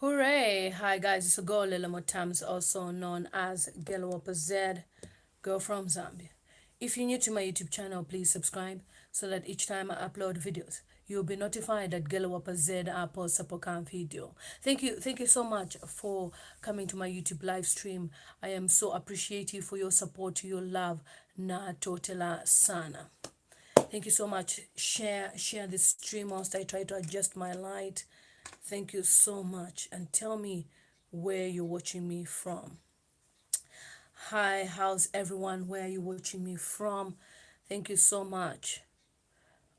Hooray! Hi guys, it's Ago Motams, also known as Gelwapa Z, girl from Zambia. If you're new to my YouTube channel, please subscribe so that each time I upload videos, you'll be notified that Gelwapa Z posts a podcast video. Thank you so much for coming to my YouTube live stream. I am so appreciative for your support, your love. Na totela sana. Thank you so much. Share this stream whilst I try to adjust my light. Thank you so much. And tell me where you're watching me from. Hi, how's everyone? Where are you watching me from? Thank you so much.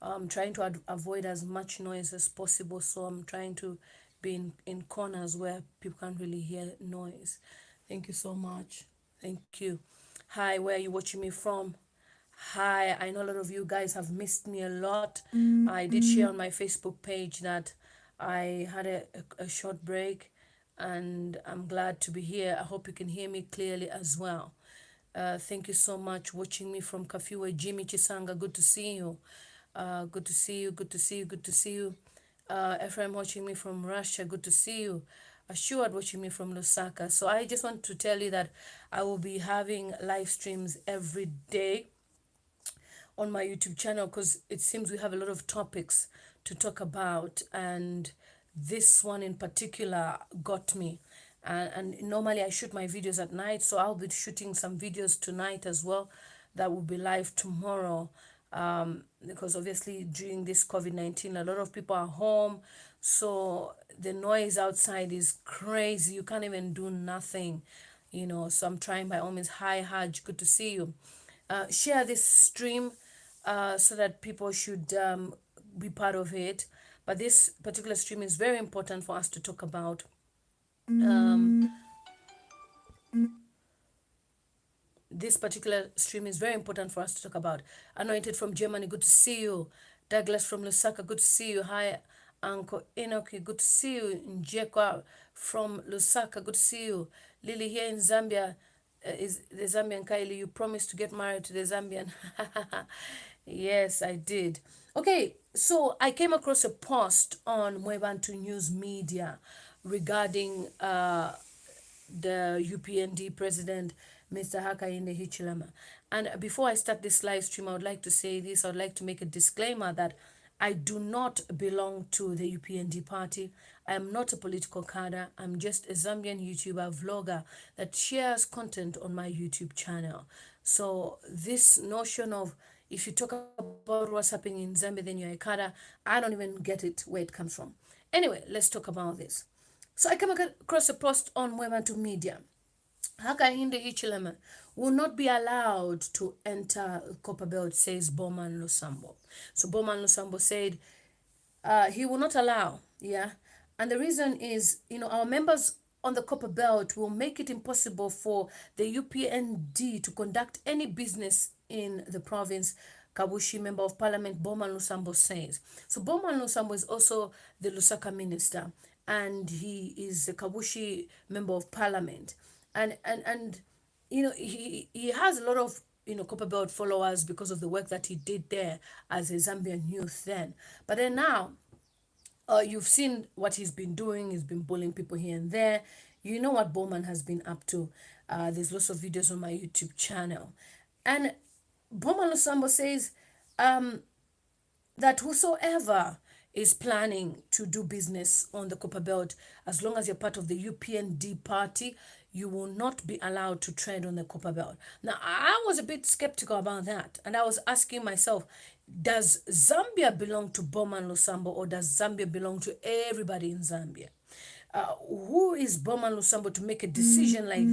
I'm trying to avoid as much noise as possible, so I'm trying to be in corners where people can't really hear noise. Thank you so much. Thank you. Hi, where are you watching me from? Hi, I know a lot of you guys have missed me a lot. I did share on my Facebook page that I had a short break, and I'm glad to be here. I hope you can hear me clearly as well. Thank you so much watching me from Kafiwe. Jimmy Chisanga, good to see you. Good to see you, good to see you, good to see you. Ephraim watching me from Russia, good to see you. Assured watching me from Lusaka. So I just want to tell you that I will be having live streams every day on my YouTube channel because it seems we have a lot of topics to talk about, and this one in particular got me. And normally I shoot my videos at night, so I'll be shooting some videos tonight as well that will be live tomorrow. Because obviously during this COVID-19, a lot of people are home, so the noise outside is crazy. You can't even do nothing, So I'm trying by all means. Hi, Haj, good to see you. Share this stream so that people should be part of it. But this particular stream is very important for us to talk about. This particular stream is very important for us to talk about. Anointed from Germany, good to see you. Douglas from Lusaka, good to see you. Hi, Uncle Enoki, good to see you. Njekwa from Lusaka, good to see you. Lily here in Zambia, is the Zambian Kylie. You promised to get married to the Zambian. Yes, I did. Okay, so I came across a post on Mwebantu News Media regarding the UPND president, Mr. Hakainde Hichilema. And before I start this live stream, I would like to say this. I would like to make a disclaimer that I do not belong to the UPND party. I am not a political cadre. I'm just a Zambian YouTuber, vlogger that shares content on my YouTube channel. So this notion of if you talk about what's happening in Zambia, then you're a cadre, I don't even get it where it comes from. Anyway, let's talk about this. So I came across a post on Mwebantu Media. Hakainde Hichilema will not be allowed to enter Copperbelt, says Bowman Lusambo. So Bowman Lusambo said he will not allow, yeah. And the reason is, our members on the Copperbelt will make it impossible for the UPND to conduct any business in the province, Kabushi Member of Parliament Bowman Lusambo says. So Bowman Lusambo is also the Lusaka minister, and he is a Kabushi Member of Parliament. And he has a lot of Copperbelt followers because of the work that he did there as a Zambian youth then. But then now, you've seen what he's been doing. He's been bullying people here and there. You know what Bowman has been up to. There's lots of videos on my YouTube channel. And Bowman Lusambo says that whosoever is planning to do business on the Copperbelt, as long as you're part of the UPND party, you will not be allowed to trade on the Copperbelt. Now, I was a bit skeptical about that, and I was asking myself, does Zambia belong to Bowman Lusambo, or does Zambia belong to everybody in Zambia? Who is Bowman Lusambo to make a decision like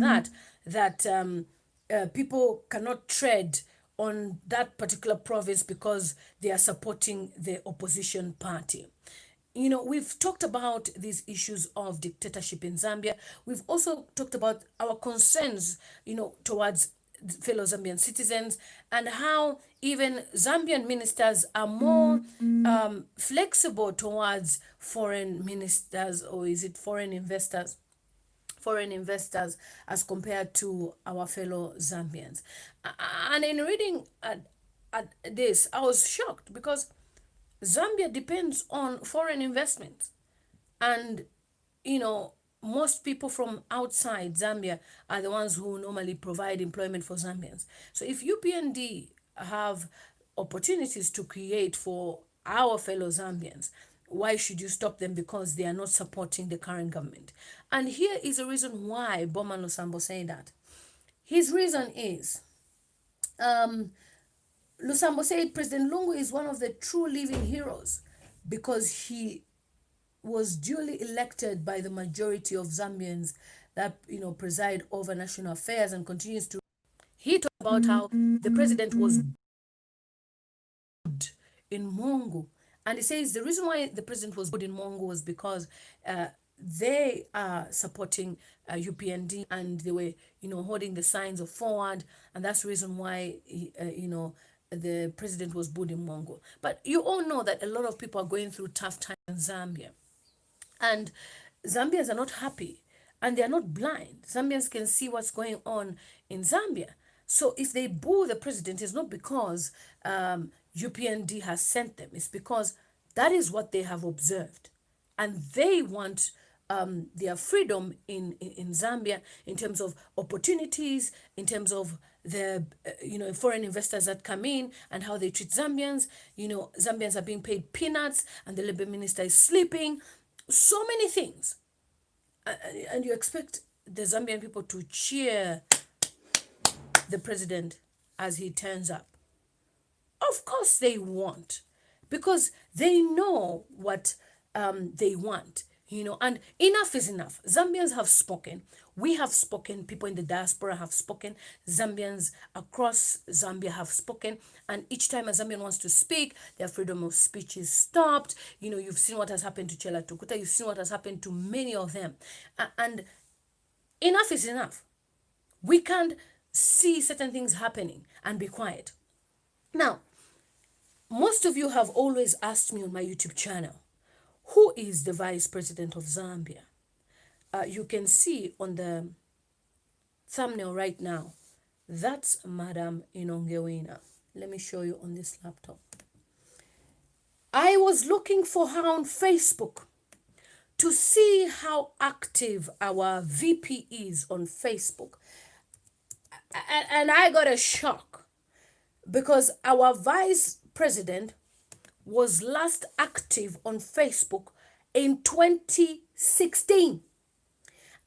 that, people cannot trade on that particular province because they are supporting the opposition party? We've talked about these issues of dictatorship in Zambia. We've also talked about our concerns, towards fellow Zambian citizens, and how even Zambian ministers are more flexible towards foreign ministers, or is it foreign investors? Foreign investors as compared to our fellow Zambians. And in reading at this, I was shocked because Zambia depends on foreign investment. And, most people from outside Zambia are the ones who normally provide employment for Zambians. So if UPND have opportunities to create for our fellow Zambians, why should you stop them because they are not supporting the current government? And here is a reason why Bowman Lusambo saying that. His reason is, Lusambo said President Lungu is one of the true living heroes because he was duly elected by the majority of Zambians that preside over national affairs and continues to. He talked about how the president was in Mongo, and he says the reason why the president was good in Mongo was because they are supporting UPND and they were holding the signs of forward, and that's the reason why the president was good in Mongo. But you all know that a lot of people are going through tough times in Zambia. And Zambians are not happy and they are not blind. Zambians can see what's going on in Zambia. So if they boo the president, it's not because UPND has sent them. It's because that is what they have observed. And they want their freedom in Zambia in terms of opportunities, in terms of the foreign investors that come in and how they treat Zambians. Zambians are being paid peanuts and the labor minister is sleeping. So many things. And you expect the Zambian people to cheer the president as he turns up. Of course they won't, because they know what they want, and enough is enough. Zambians have spoken. We have spoken. People in the diaspora have spoken. Zambians across Zambia have spoken. And each time a Zambian wants to speak, their freedom of speech is stopped. You've seen what has happened to Chela Tukuta. You've seen what has happened to many of them. And enough is enough. We can't see certain things happening and be quiet. Now, most of you have always asked me on my YouTube channel, who is the Vice President of Zambia? You can see on the thumbnail right now, that's Madam Inonge Wina. Let me show you on this laptop. I was looking for her on Facebook to see how active our VP is on Facebook. And I got a shock because our Vice President was last active on Facebook in 2016.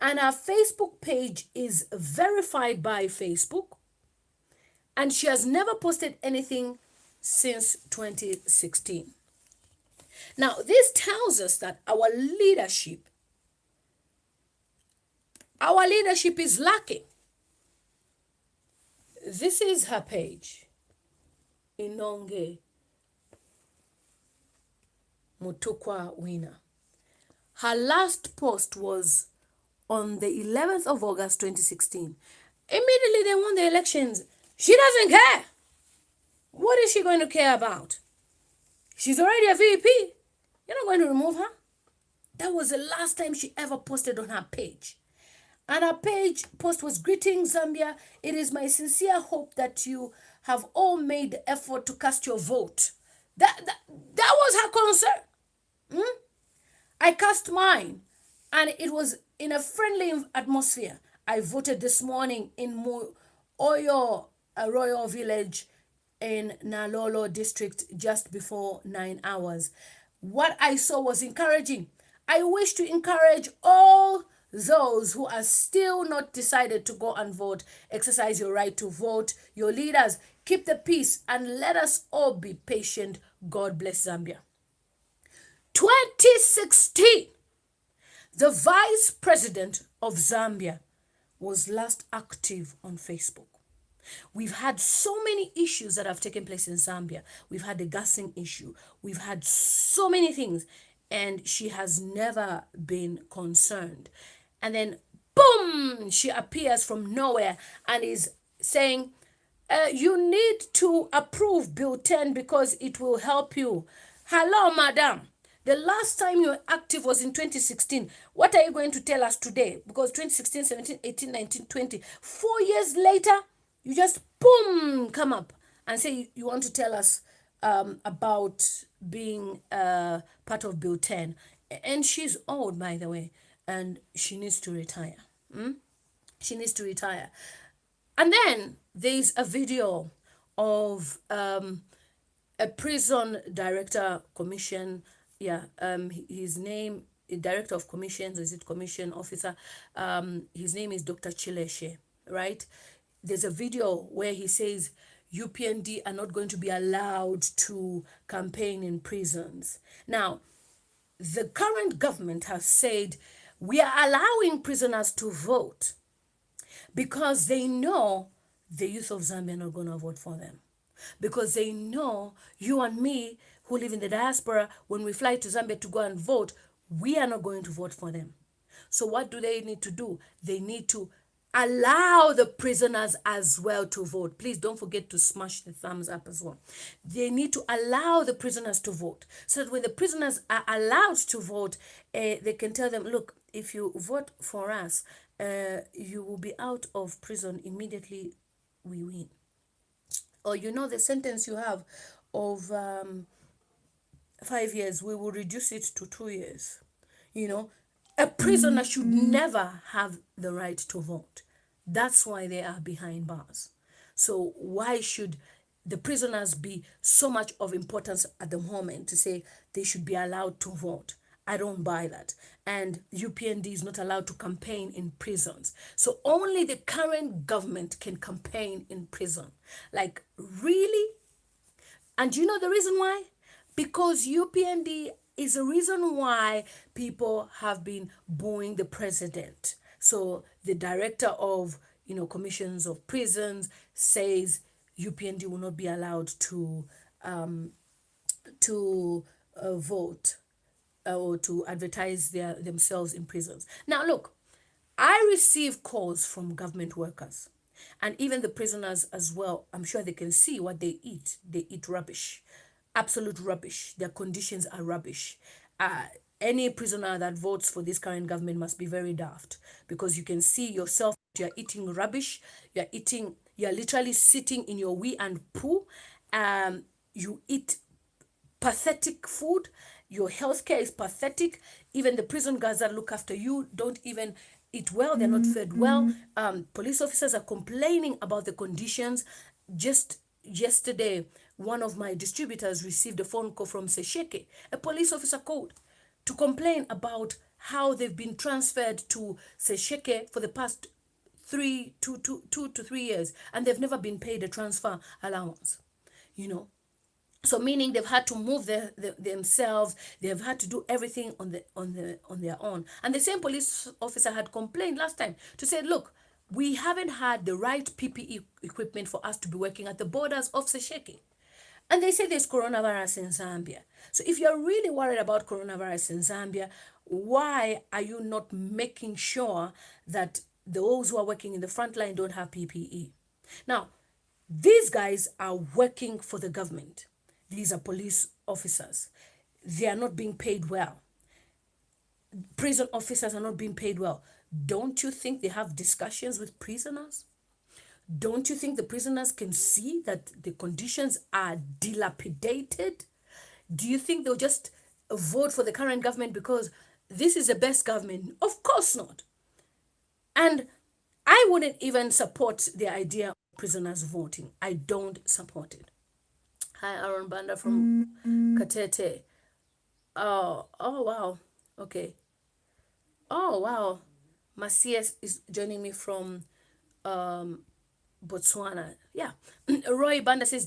And our Facebook page is verified by Facebook. And she has never posted anything since 2016. Now, this tells us that our leadership is lacking. This is her page. Inonge Wina. Her last post was on the 11th of August 2016. Immediately they won the elections. She doesn't care. What is she going to care about? She's already a VP. You're not going to remove her. That was the last time she ever posted on her page. And her page post was, "Greetings, Zambia. It is my sincere hope that you have all made the effort to cast your vote." That was her concern. I cast mine, and it was in a friendly atmosphere. I voted this morning in Oyo, a royal village in Nalolo district, just before 9 hours. What I saw was encouraging. I wish to encourage all those who are still not decided to go and vote. Exercise your right to vote. Your leaders, keep the peace and let us all be patient. God bless Zambia. 2016, the Vice President of Zambia was last active on Facebook. We've had so many issues that have taken place in Zambia. We've had the gassing issue. We've had so many things, and she has never been concerned. And then, boom, she appears from nowhere and is saying, you need to approve Bill 10 because it will help you. Hello, madam. The last time you were active was in 2016. What are you going to tell us today? Because 2016, 17, 18, 19, 20. 4 years later, you just, boom, come up and say you want to tell us about being part of Bill 10. And she's old, by the way. and she needs to retire. She needs to retire. And then there's a video of a prison director commission. Yeah, his name, director of commissions, is it commission officer? His name is Dr. Chileshe, right? There's a video where he says UPND are not going to be allowed to campaign in prisons. Now, the current government has said we are allowing prisoners to vote because they know the youth of Zambia are not going to vote for them. Because they know you and me who live in the diaspora, when we fly to Zambia to go and vote, we are not going to vote for them. So what do they need to do? They need to allow the prisoners as well to vote. Please don't forget to smash the thumbs up as well. They need to allow the prisoners to vote, so that when the prisoners are allowed to vote, they can tell them, look, if you vote for us, you will be out of prison immediately we win. Or the sentence you have of 5 years, we will reduce it to 2 years. A prisoner should never have the right to vote. That's why they are behind bars. So why should the prisoners be so much of importance at the moment to say they should be allowed to vote? I don't buy that. And UPND is not allowed to campaign in prisons. So only the current government can campaign in prison. Like, really? And you know the reason why? Because UPND is the reason why people have been booing the president. So the director of commissions of prisons says UPND will not be allowed to vote or to advertise themselves in prisons. Now look, I receive calls from government workers and even the prisoners as well. I'm sure they can see what they eat. They eat rubbish. Absolute rubbish. Their conditions are rubbish. Any prisoner that votes for this current government must be very daft, because you can see yourself, you're eating rubbish, you're literally sitting in your wee and poo. You eat pathetic food. Your healthcare is pathetic. Even the prison guards that look after you don't even eat well. They're not fed well. Police officers are complaining about the conditions. Just yesterday, one of my distributors received a phone call from Sesheke. A police officer called to complain about how they've been transferred to Sesheke for the past 2 to 3 years, and they've never been paid a transfer allowance. So meaning they've had to move themselves, they've had to do everything on their own. And the same police officer had complained last time to say, look, we haven't had the right PPE equipment for us to be working at the borders of Sesheke. And they say there's coronavirus in Zambia. So if you're really worried about coronavirus in Zambia, why are you not making sure that those who are working in the front line don't have PPE? Now, these guys are working for the government. These are police officers. They are not being paid well. Prison officers are not being paid well. Don't you think they have discussions with prisoners? Don't you think the prisoners can see that the conditions are dilapidated? Do you think they'll just vote for the current government because this is the best government? Of course not. And I wouldn't even support the idea of prisoners voting. I don't support it. Hi, Aaron Banda from Katete. Oh, wow. Okay. Oh, wow. Masias is joining me from Botswana. Yeah. Roy Banda says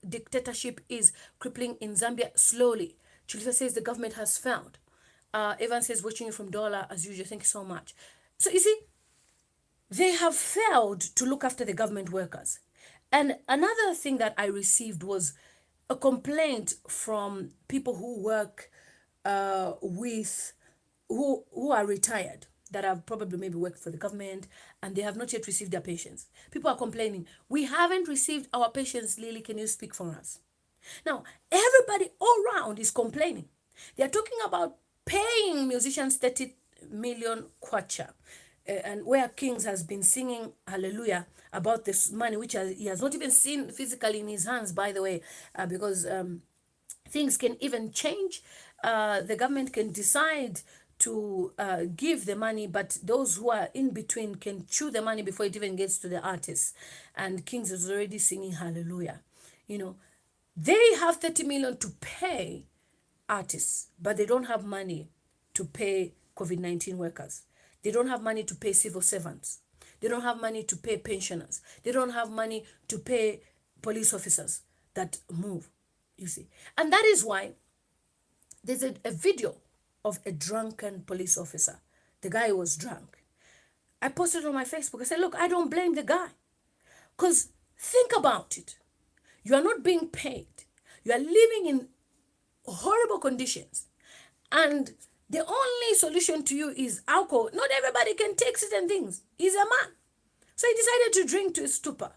dictatorship is crippling in Zambia slowly. Chileshe says the government has failed. Evan says watching you from Dollar as usual. Thank you so much. So you see, they have failed to look after the government workers. And another thing that I received was a complaint from people who work who are retired, that have probably maybe worked for the government and they have not yet received their pensions. People are complaining, we haven't received our pensions. Lily, can you speak for us? Now, everybody all around is complaining. They're talking about paying musicians 30 million kwacha. And where Kings has been singing hallelujah about this money, which he has not even seen physically in his hands, by the way, because things can even change. The government can decide to give the money, but those who are in between can chew the money before it even gets to the artists. And Kings is already singing hallelujah. You know, they have 30 million to pay artists, but they don't have money to pay COVID-19 workers. They don't have money to pay civil servants. They don't have money to pay pensioners. They don't have money to pay police officers that move, you see. And that is why there's a video of a drunken police officer. The guy was drunk. I posted on my Facebook. I said, look, I don't blame the guy. Because think about it. You are not being paid. You are living in horrible conditions. And the only solution to you is alcohol. Not everybody can take certain things. He's a man. So he decided to drink to his stupor.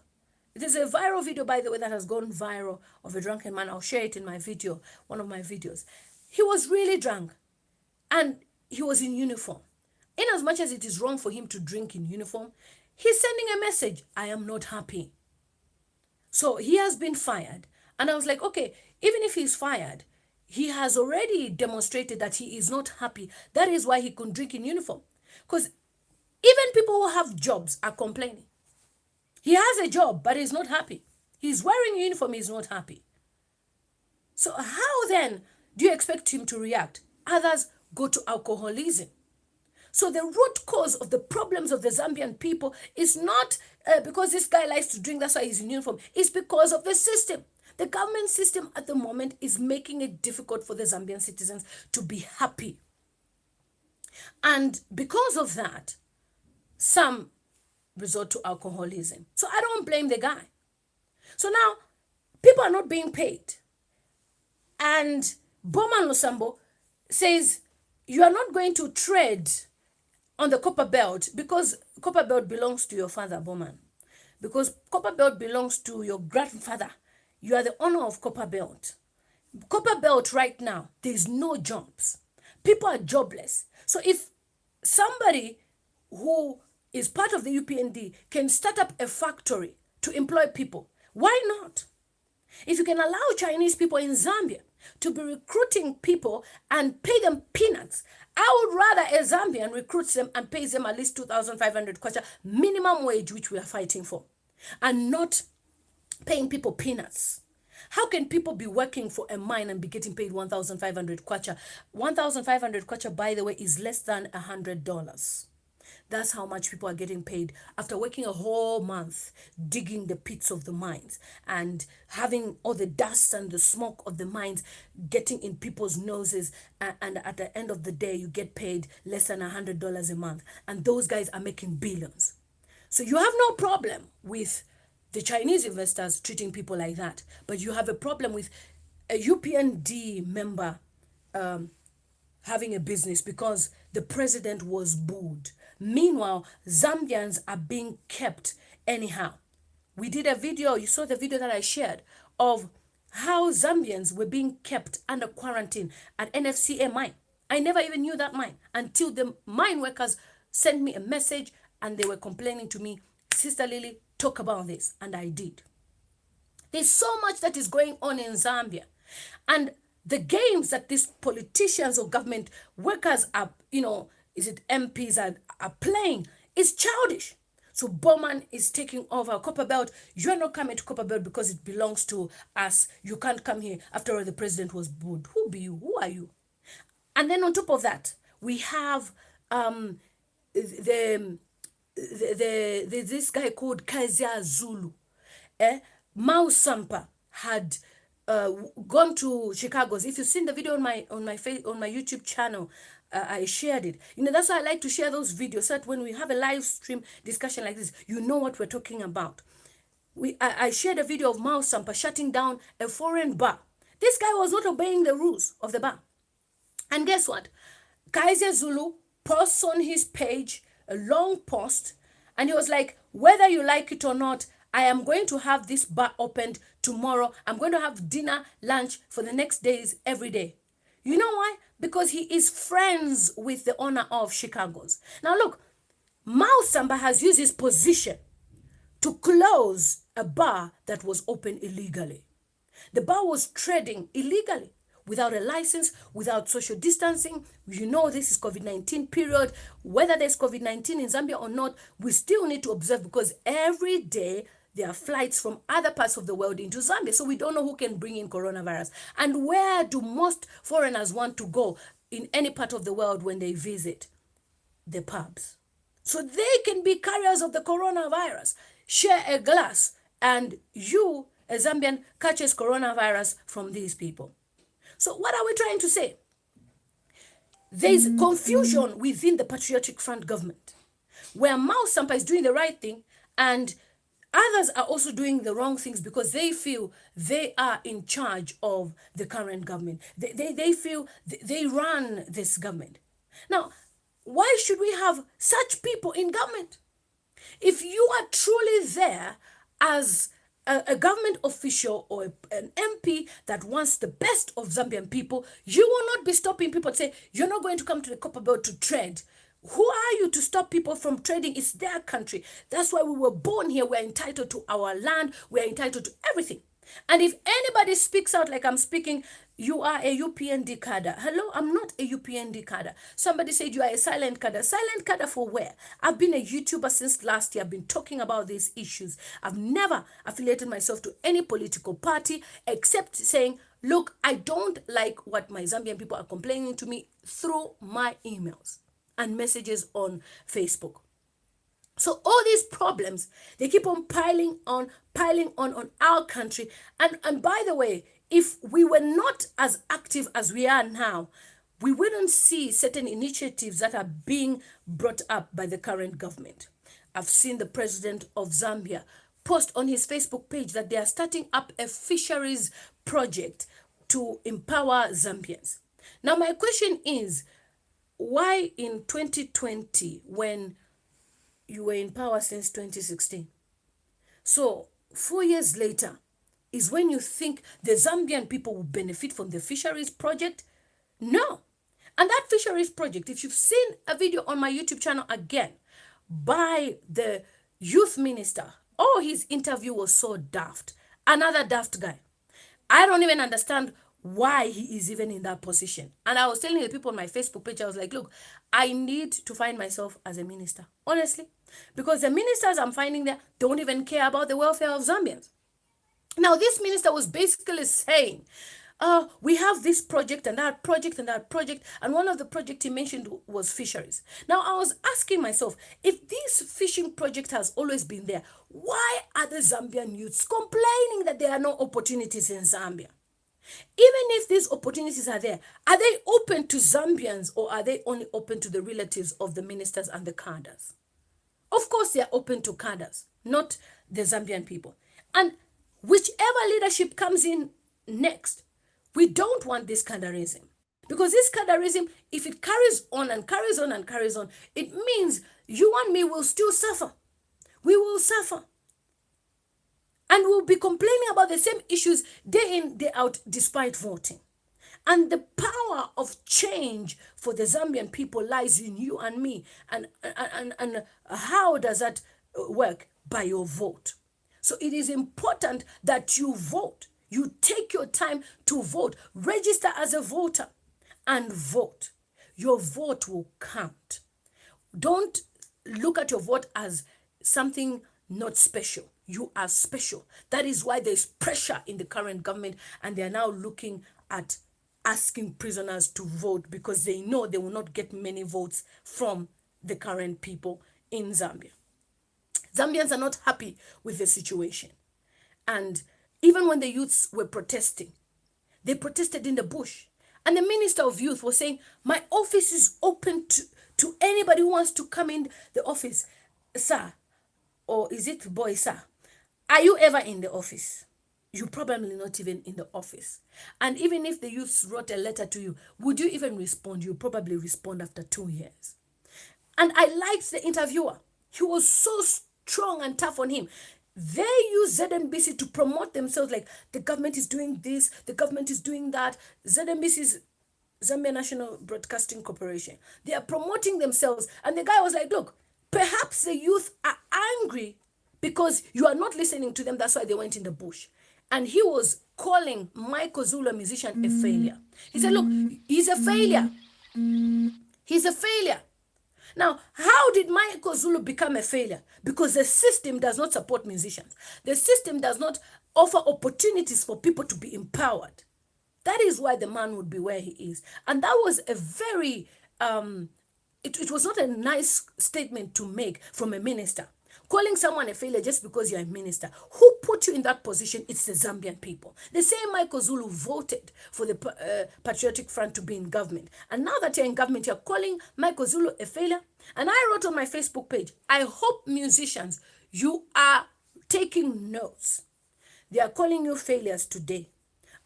There's a viral video, by the way, that has gone viral of a drunken man. I'll share it in my video, one of my videos. He was really drunk. And he was in uniform. In as much as it is wrong for him to drink in uniform, he's sending a message, I am not happy. So he has been fired. And I was like, okay, even if he's fired, he has already demonstrated that he is not happy. That is why he couldn't drink in uniform. Because even people who have jobs are complaining. He has a job, but he's not happy. He's wearing a uniform, he's not happy. So how then do you expect him to react? Others go to alcoholism. So the root cause of the problems of the Zambian people is not because this guy likes to drink, that's why he's in uniform. It's because of the system. The government system at the moment is making it difficult for the Zambian citizens to be happy. And because of that, some resort to alcoholism. So I don't blame the guy. So now, people are not being paid. And Bowman Lusambo says, you are not going to trade on the Copperbelt because Copperbelt belongs to your father, Bowman. Because Copperbelt belongs to your grandfather. You are the owner of Copperbelt. Copperbelt right now, there is no jobs. People are jobless. So if somebody who is part of the UPND can start up a factory to employ people, why not? If you can allow Chinese people in Zambia to be recruiting people and pay them peanuts, I would rather a Zambian recruits them and pays them at least 2,500 kwacha minimum wage, which we are fighting for, and not paying people peanuts. How can people be working for a mine and be getting paid 1,500 kwacha? 1,500 kwacha, by the way, is less than $100. That's how much people are getting paid after working a whole month digging the pits of the mines and having all the dust and the smoke of the mines getting in people's noses. And at the end of the day, you get paid less than $100 a month. And those guys are making billions. So you have no problem with the Chinese investors treating people like that. But you have a problem with a UPND member having a business because the president was booed. Meanwhile, Zambians are being kept anyhow. We did a video, you saw the video that I shared, of how Zambians were being kept under quarantine at NFCA mine. I never even knew that mine until the mine workers sent me a message and they were complaining to me, Sister Lily, talk about this. And I did. There's so much that is going on in Zambia. And the games that these politicians or government workers are, is it MPs are playing is childish. So Bowman is taking over Copperbelt. You're not coming to Copperbelt because it belongs to us. You can't come here. After all, the president was booed. Who be you? Who are you? And then on top of that, we have this guy called Kaiser Zulu. Mao Sampa had gone to Chicago's. If you've seen the video on my YouTube channel, I shared it. That's why I like to share those videos so that when we have a live stream discussion like this, you know what we're talking about. I shared a video of Mao Sampa shutting down a foreign bar. This guy was not obeying the rules of the bar. And guess what? Kaiser Zulu posts on his page a long post, and he was like, whether you like it or not, I am going to have this bar opened tomorrow. I'm going to have dinner, lunch for the next days, every day. You know why? Because he is friends with the owner of Chicago's. Now look, Mao Samba has used his position to close a bar that was open illegally. The bar was trading illegally without a license, without social distancing. You know this is COVID-19 period. Whether there's COVID-19 in Zambia or not, we still need to observe, because every day there are flights from other parts of the world into Zambia. So we don't know who can bring in coronavirus. And where do most foreigners want to go in any part of the world when they visit? The pubs. So they can be carriers of the coronavirus. Share a glass and you, a Zambian, catches coronavirus from these people. So what are we trying to say? There's confusion within the Patriotic Front government, where Mao Sampa is doing the right thing and others are also doing the wrong things because they feel they are in charge of the current government. They feel they run this government. Now, why should we have such people in government? If you are truly there as a government official or an MP that wants the best of Zambian people, you will not be stopping people to say, you're not going to come to the Copperbelt to trade. Who are you to stop people from trading? It's their country. That's why we were born here. We're entitled to our land. We're entitled to everything. And if anybody speaks out like I'm speaking, you are a UPND Cadre. Hello, I'm not a UPND Cadre. Somebody said you are a silent Cadre. Silent Cadre for where? I've been a YouTuber since last year. I've been talking about these issues. I've never affiliated myself to any political party except saying, look, I don't like what my Zambian people are complaining to me through my emails and messages on Facebook. So all these problems, they keep on piling on our country. And by the way, if we were not as active as we are now, we wouldn't see certain initiatives that are being brought up by the current government. I've seen the president of Zambia post on his Facebook page that they are starting up a fisheries project to empower Zambians. Now, my question is, why in 2020, when you were in power since 2016? So 4 years later is when you think the Zambian people will benefit from the fisheries project? No. And that fisheries project, if you've seen a video on my YouTube channel again by the youth minister, oh, his interview was so daft. Another daft guy. I don't even understand why he is even in that position. And I was telling the people on my Facebook page, I was like, look, I need to find myself as a minister, honestly, because the ministers I'm finding there don't even care about the welfare of Zambians. Now, this minister was basically saying, we have this project and that project and that project, and one of the projects he mentioned was fisheries. Now, I was asking myself, if this fishing project has always been there, why are the Zambian youths complaining that there are no opportunities in Zambia? Even if these opportunities are there, are they open to Zambians or are they only open to the relatives of the ministers and the cadres? Of course, they are open to cadres, not the Zambian people. And whichever leadership comes in next, we don't want this cadreism. Because this cadreism, if it carries on and carries on and carries on, it means you and me will still suffer. We will suffer. And we'll be complaining about the same issues day in, day out, despite voting. And the power of change for the Zambian people lies in you and me. And how does that work? By your vote. So it is important that you vote. You take your time to vote. Register as a voter and vote. Your vote will count. Don't look at your vote as something not special. You are special. That is why there's pressure in the current government, and they are now looking at asking prisoners to vote because they know they will not get many votes from the current people in Zambia. Zambians are not happy with the situation. And even when the youths were protesting, they protested in the bush. And the Minister of Youth was saying, my office is open to anybody who wants to come in the office. Sir, or is it boy, sir? Are you ever in the office? You're probably not even in the office. And even if the youths wrote a letter to you, would you even respond? You probably respond after 2 years. And I liked the interviewer. He was so strong and tough on him. They use ZNBC to promote themselves like the government is doing this, the government is doing that. ZNBC is Zambia National Broadcasting Corporation. They are promoting themselves. And the guy was like, look, perhaps the youth are angry because you are not listening to them. That's why they went in the bush. and he was calling Michael Zulu, a musician, a failure. He said, look, he's a failure. He's a failure. Now, how did Michael Zulu become a failure? Because the system does not support musicians. The system does not offer opportunities for people to be empowered. That is why the man would be where he is. And that was a very, it was not a nice statement to make from a minister. Calling someone a failure just because you're a minister. Who put you in that position? It's the Zambian people. The same Michael Zulu voted for the Patriotic Front to be in government. And now that you're in government, you're calling Michael Zulu a failure. And I wrote on my Facebook page, I hope musicians, you are taking notes. They are calling you failures today.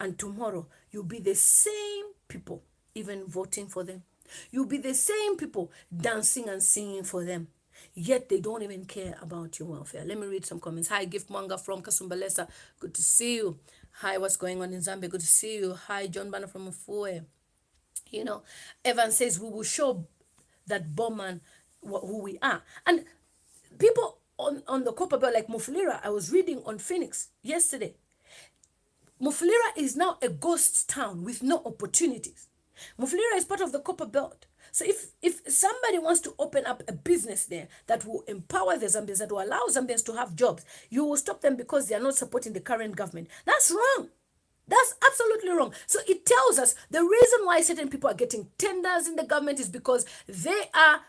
And tomorrow, you'll be the same people even voting for them. You'll be the same people dancing and singing for them. Yet they don't even care about your welfare. Let me read some comments. Hi, Gift Mwanga from Kasumbalesa. Good to see you. Hi, what's going on in Zambia? Good to see you. Hi, John Banner from Mufue. You know, Evan says we will show that Bowman who we are. And people on the Copperbelt, like Mufulira, I was reading on Phoenix yesterday. Mufulira is now a ghost town with no opportunities. Mufulira is part of the Copperbelt. So if somebody wants to open up a business there that will empower the Zambians, that will allow Zambians to have jobs, you will stop them because they are not supporting the current government. That's wrong. That's absolutely wrong. So it tells us the reason why certain people are getting tenders in the government is because they are,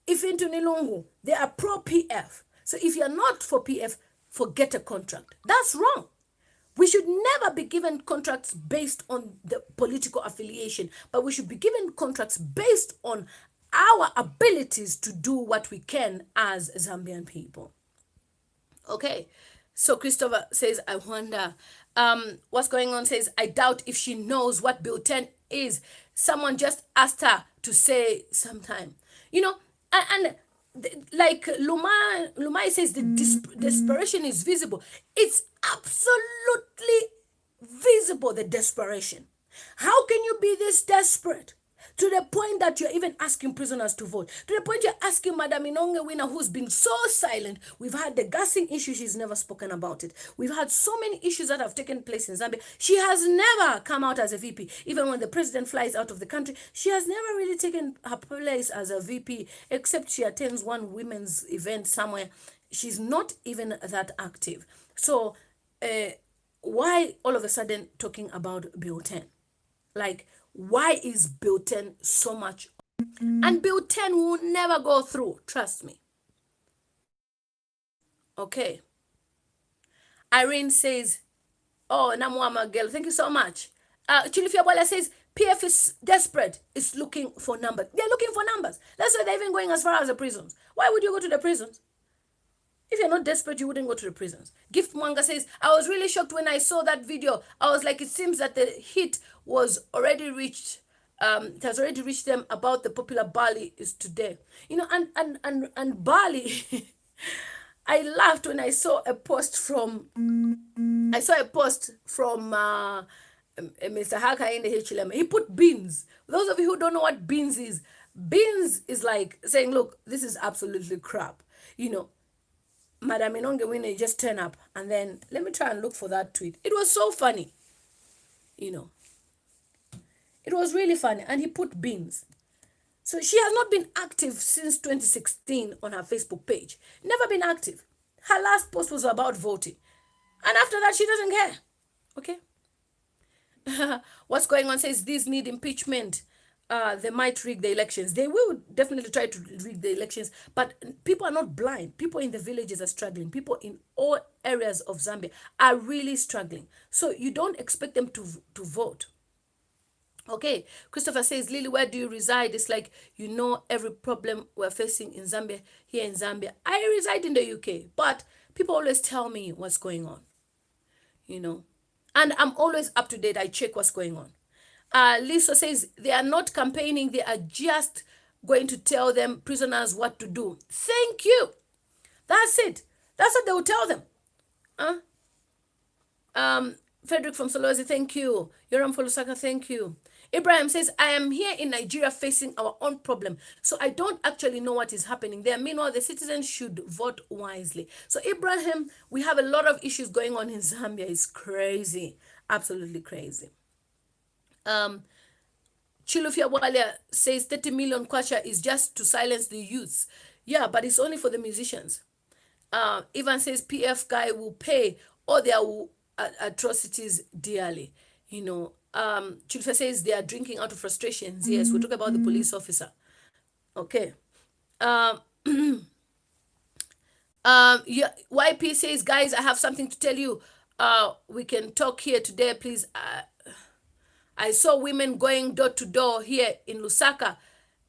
if into Lungu, they are pro-PF. So if you're not for PF, forget a contract. That's wrong. We should never be given contracts based on the political affiliation, but we should be given contracts based on our abilities to do what we can as Zambian people. Okay, so Christopher says, I wonder what's going on. Says, I doubt if she knows what Bill 10 is. Someone just asked her to say sometime. You know, and like Lumai says, the desperation is visible. It's absolutely visible, the desperation. How can you be this desperate to the point that you're even asking prisoners to vote? To the point you're asking Madam Inonge Wina, who's been so silent. We've had the gassing issue, she's never spoken about it. We've had so many issues that have taken place in Zambia. She has never come out as a VP. Even when the president flies out of the country, she has never really taken her place as a VP, except she attends one women's event somewhere. She's not even that active. So why all of a sudden talking about Bill 10? Like, why is Bill 10 so much? And Bill 10 will never go through. Trust me. Okay. Irene says, oh, Namuama girl, thank you so much. Chilifiabola says, PF is desperate. It's looking for numbers. They're looking for numbers. That's why they're even going as far as the prisons. Why would you go to the prisons? If you're not desperate, you wouldn't go to the prisons. Gift Mwanga says, I was really shocked when I saw that video. I was like, it seems that the hit was already reached. It has already reached them about the popular Bali is today. You know, and Bali, I laughed when I saw a post from, Mr. Haka in the HLM. He put beans. Those of you who don't know what beans is like saying, look, this is absolutely crap. You know, Madam Inonge Wina just turn up, and then let me try and look for that tweet. It was so funny, you know. It was really funny, and he put beans. So she has not been active since 2016 on her Facebook page. Never been active. Her last post was about voting, and after that, she doesn't care. Okay. What's going on says these need impeachment. They might rig the elections. They will definitely try to rig the elections, but people are not blind. People in the villages are struggling. People in all areas of Zambia are really struggling. So you don't expect them to vote. Okay, Christopher says, Lily, where do you reside? It's like, you know, every problem we're facing in Zambia, here in Zambia. I reside in the UK, but people always tell me what's going on, you know, and I'm always up to date. I check what's going on. Lisa says they are not campaigning. They are just going to tell them prisoners what to do. Thank you. That's it. That's what they will tell them. Frederick from Solozzi, thank you. Yoram Folusaka, thank you. Ibrahim says, I am here in Nigeria facing our own problem, so I don't actually know what is happening there. Meanwhile, the citizens should vote wisely. So, Ibrahim, we have a lot of issues going on in Zambia. It's crazy, absolutely crazy. Chilufia Walia says 30 million kwacha is just to silence the youths. Yeah, but it's only for the musicians. Ivan says PF guy will pay all their atrocities dearly. Chilufia says they are drinking out of frustrations. Yes, we're talking about the police officer. Okay. Yeah, YP says, guys, I have something to tell you. We can talk here today, please. I saw women going door to door here in Lusaka.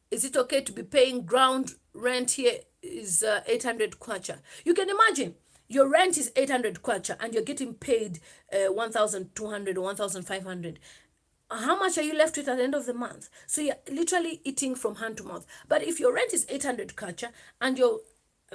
Is it okay to be paying ground rent here is 800 kwacha? You can imagine your rent is 800 kwacha and you're getting paid 1,200 or 1,500. How much are you left with at the end of the month? So you're literally eating from hand to mouth. But if your rent is 800 kwacha and your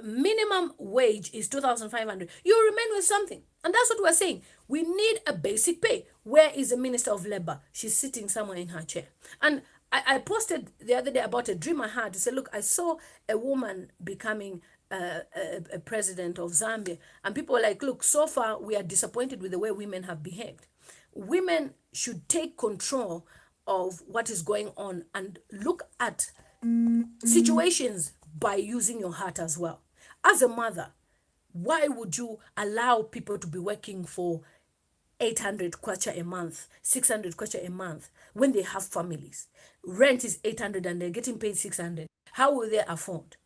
minimum wage is 2,500, you remain with something. And that's what we're saying. We need a basic pay. Where is the Minister of Labor? She's sitting somewhere in her chair. And I posted the other day about a dream I had to say, look, I saw a woman becoming a president of Zambia. And people were like, look, so far we are disappointed with the way women have behaved. Women should take control of what is going on and look at situations by using your heart as well. As a mother, why would you allow people to be working for 800 kwacha a month, 600 kwacha a month when they have families? Rent is 800 and they're getting paid 600. How will they afford?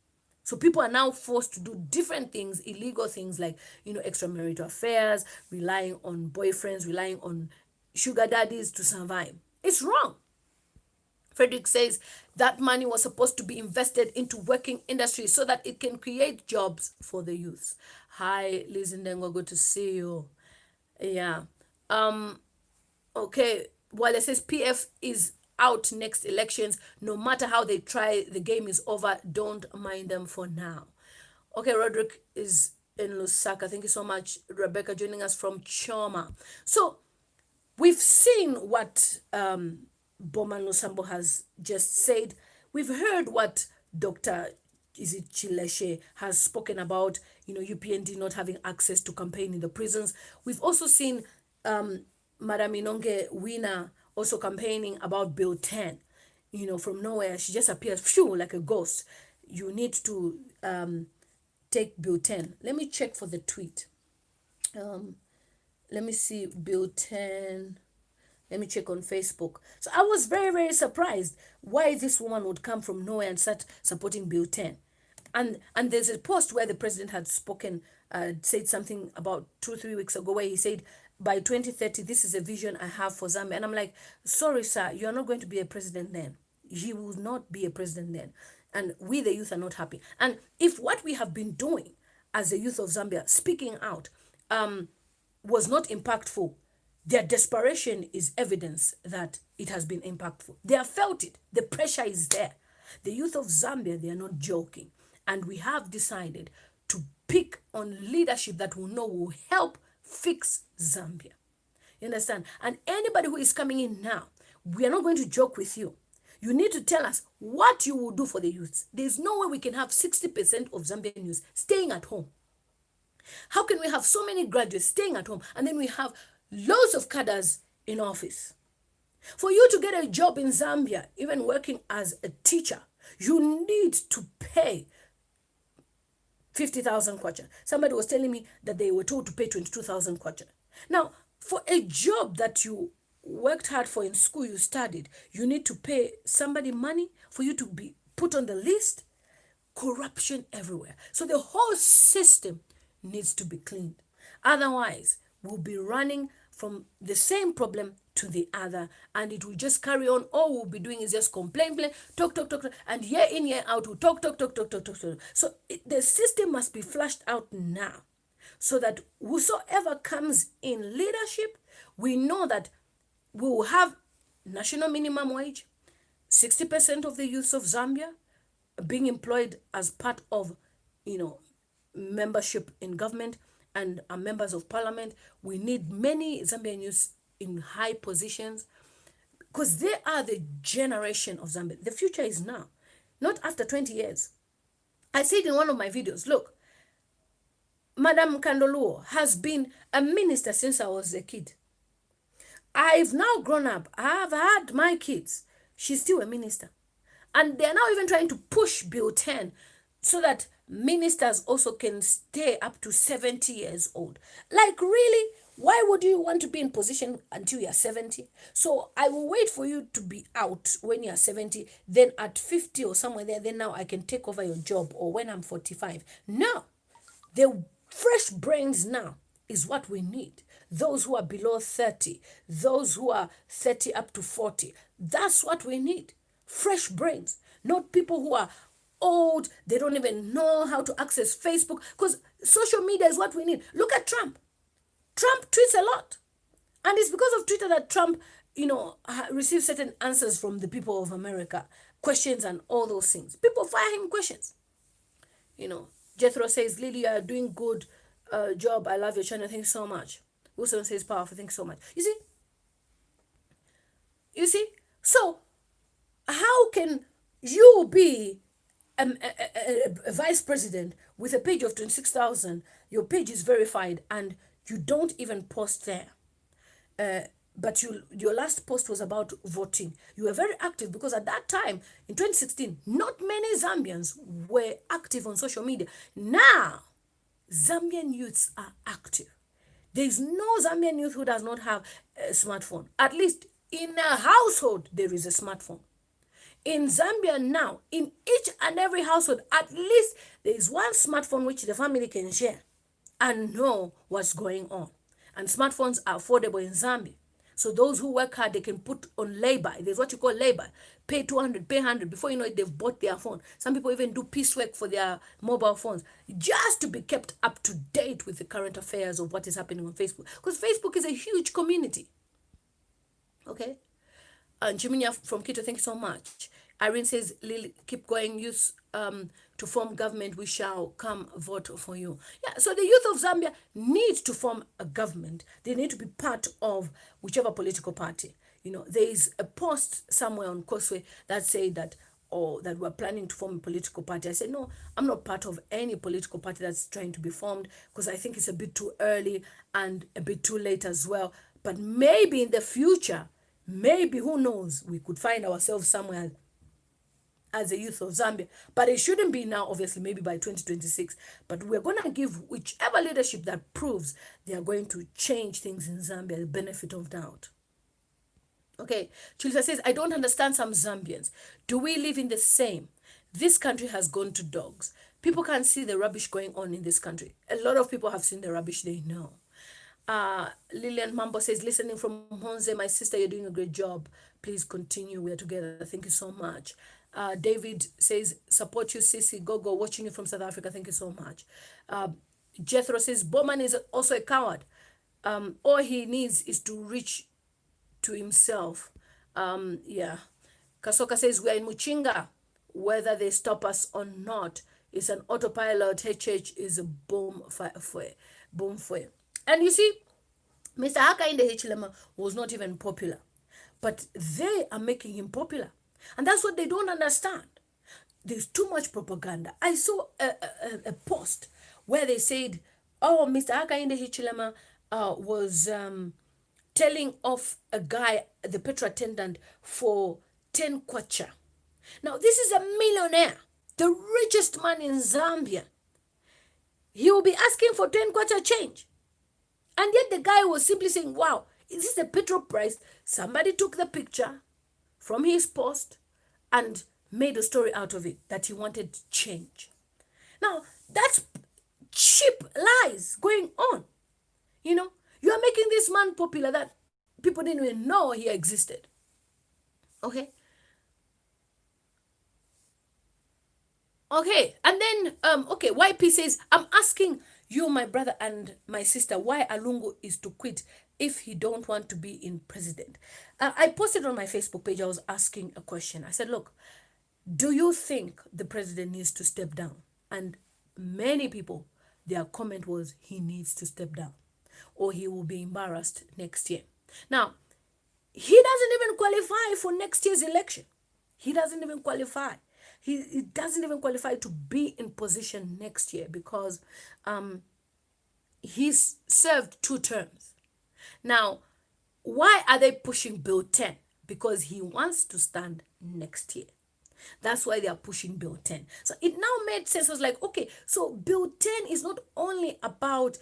So people are now forced to do different things, illegal things like, extramarital affairs, relying on boyfriends, relying on sugar daddies to survive. It's wrong. Frederick says that money was supposed to be invested into working industry so that it can create jobs for the youth. Hi, Liz Ndengo, good to see you. Yeah. Okay. Well, it says PF is out next elections. No matter how they try, the game is over. Don't mind them for now. Okay, Roderick is in Lusaka. Thank you so much. Rebecca joining us from Choma. So we've seen what Bowman Lusambo has just said. We've heard what Dr. Chileshe has spoken about, UPND not having access to campaign in the prisons. We've also seen Madam Inonge Wina also campaigning about Bill 10. From nowhere, she just appears like a ghost. You need to take Bill 10. Let me check for the tweet. Let me see Bill 10. Let me check on Facebook. So I was very, very surprised why this woman would come from nowhere and start supporting Bill 10. And there's a post where the president had spoken, said something about 2-3 weeks ago where he said, by 2030, this is a vision I have for Zambia. And I'm like, sorry, sir, you're not going to be a president then. He will not be a president then. And we, the youth, are not happy. And if what we have been doing as the youth of Zambia, speaking out, was not impactful, their desperation is evidence that it has been impactful. They have felt it. The pressure is there. The youth of Zambia, they are not joking. And we have decided to pick on leadership that will help fix Zambia. You understand? And anybody who is coming in now, we are not going to joke with you. You need to tell us what you will do for the youth. There's no way we can have 60% of Zambian youth staying at home. How can we have so many graduates staying at home and then we have loads of cadres in office? For you to get a job in Zambia, even working as a teacher, you need to pay 50,000 kwacha. Somebody was telling me that they were told to pay 22,000 kwacha. Now, for a job that you worked hard for in school, you studied, you need to pay somebody money for you to be put on the list. Corruption everywhere. So the whole system needs to be cleaned. Otherwise, we'll be running from the same problem to the other, and it will just carry on. All we'll be doing is just complain, talk, and year in, year out, we'll talk. So the system must be flushed out now, so that whosoever comes in leadership, we know that we will have national minimum wage, 60% of the youth of Zambia being employed as part of, membership in government and are members of parliament. We need many Zambian youth in high positions. Because they are the generation of Zambia. The future is now, not after 20 years. I said in one of my videos, look, Madam Kandoluo has been a minister since I was a kid. I've now grown up. I've had my kids. She's still a minister. And they're now even trying to push Bill 10 so that ministers also can stay up to 70 years old. Like, really? Why would you want to be in position until you're 70? So I will wait for you to be out when you're 70. Then at 50 or somewhere there, then now I can take over your job, or when I'm 45. No. The fresh brains now is what we need. Those who are below 30, those who are 30 up to 40. That's what we need. Fresh brains, not people who are old. They don't even know how to access Facebook, because social media is what we need. Look at Trump. Trump tweets a lot. And it's because of Twitter that Trump, receives certain answers from the people of America, questions and all those things. People fire him questions. Jethro says, Lily, you are doing good job. I love your channel. Thanks so much. Wilson says, powerful. Thanks so much. You see? So, how can you be a vice president with a page of 26,000? Your page is verified and you don't even post there. But your last post was about voting. You were very active, because at that time, in 2016, not many Zambians were active on social media. Now, Zambian youths are active. There is no Zambian youth who does not have a smartphone. At least in a household, there is a smartphone. In Zambia now, in each and every household, at least there is one smartphone which the family can share and know what's going on. And smartphones are affordable in Zambia. So those who work hard, they can put on labor. There's what you call labor. Pay 200, pay 100. Before you know it, they've bought their phone. Some people even do piecework for their mobile phones just to be kept up to date with the current affairs of what is happening on Facebook. Because Facebook is a huge community. Okay? And Jiminya from Quito, thank you so much. Irene says, Lily, keep going. Youth to form government, we shall come vote for you. Yeah, so the youth of Zambia need to form a government. They need to be part of whichever political party. There is a post somewhere on Koswe that said that, that we're planning to form a political party. I said, no, I'm not part of any political party that's trying to be formed, because I think it's a bit too early and a bit too late as well. But maybe in the future, maybe, who knows, we could find ourselves somewhere as a youth of Zambia. But it shouldn't be now, obviously, maybe by 2026. But we're going to give whichever leadership that proves they are going to change things in Zambia the benefit of doubt. Okay, Chileshe says, I don't understand some Zambians. Do we live in the same? This country has gone to dogs. People can't see the rubbish going on in this country. A lot of people have seen the rubbish, they know. Lillian Mambo says, listening from Honze, my sister, you're doing a great job. Please continue. We're together. Thank you so much. David says, support you, Sisi. Go, watching you from South Africa. Thank you so much. Jethro says, Bowman is also a coward. All he needs is to reach to himself. Yeah. Kasoka says, we are in Muchinga. Whether they stop us or not, it's an autopilot. HH is a boom fue. And you see, Mr. Hakainde Hichilema was not even popular. But they are making him popular. And that's what they don't understand. There's too much propaganda. I saw a post where they said, oh, Mr. Hakainde Hichilema was telling off a guy, the petrol attendant, for 10 kwacha. Now, this is a millionaire, the richest man in Zambia. He will be asking for 10 kwacha change. And yet the guy was simply saying, wow, is this the petrol price? Somebody took the picture from his post and made a story out of it that he wanted to change. Now, that's cheap lies going on. You are making this man popular that people didn't even know he existed. Okay? Okay, and then, YP says, I'm asking you, my brother and my sister, why Lungu is to quit if he don't want to be in president. I posted on my Facebook page, I was asking a question. I said, look, do you think the president needs to step down? And many people, their comment was, he needs to step down or he will be embarrassed next year. Now, he doesn't even qualify for next year's election. He doesn't even qualify. He doesn't even qualify to be in position next year because he's served 2 terms. Now, why are they pushing Bill 10? Because he wants to stand next year. That's why they are pushing Bill 10. So it now made sense. I was like, okay, so Bill 10 is not only about,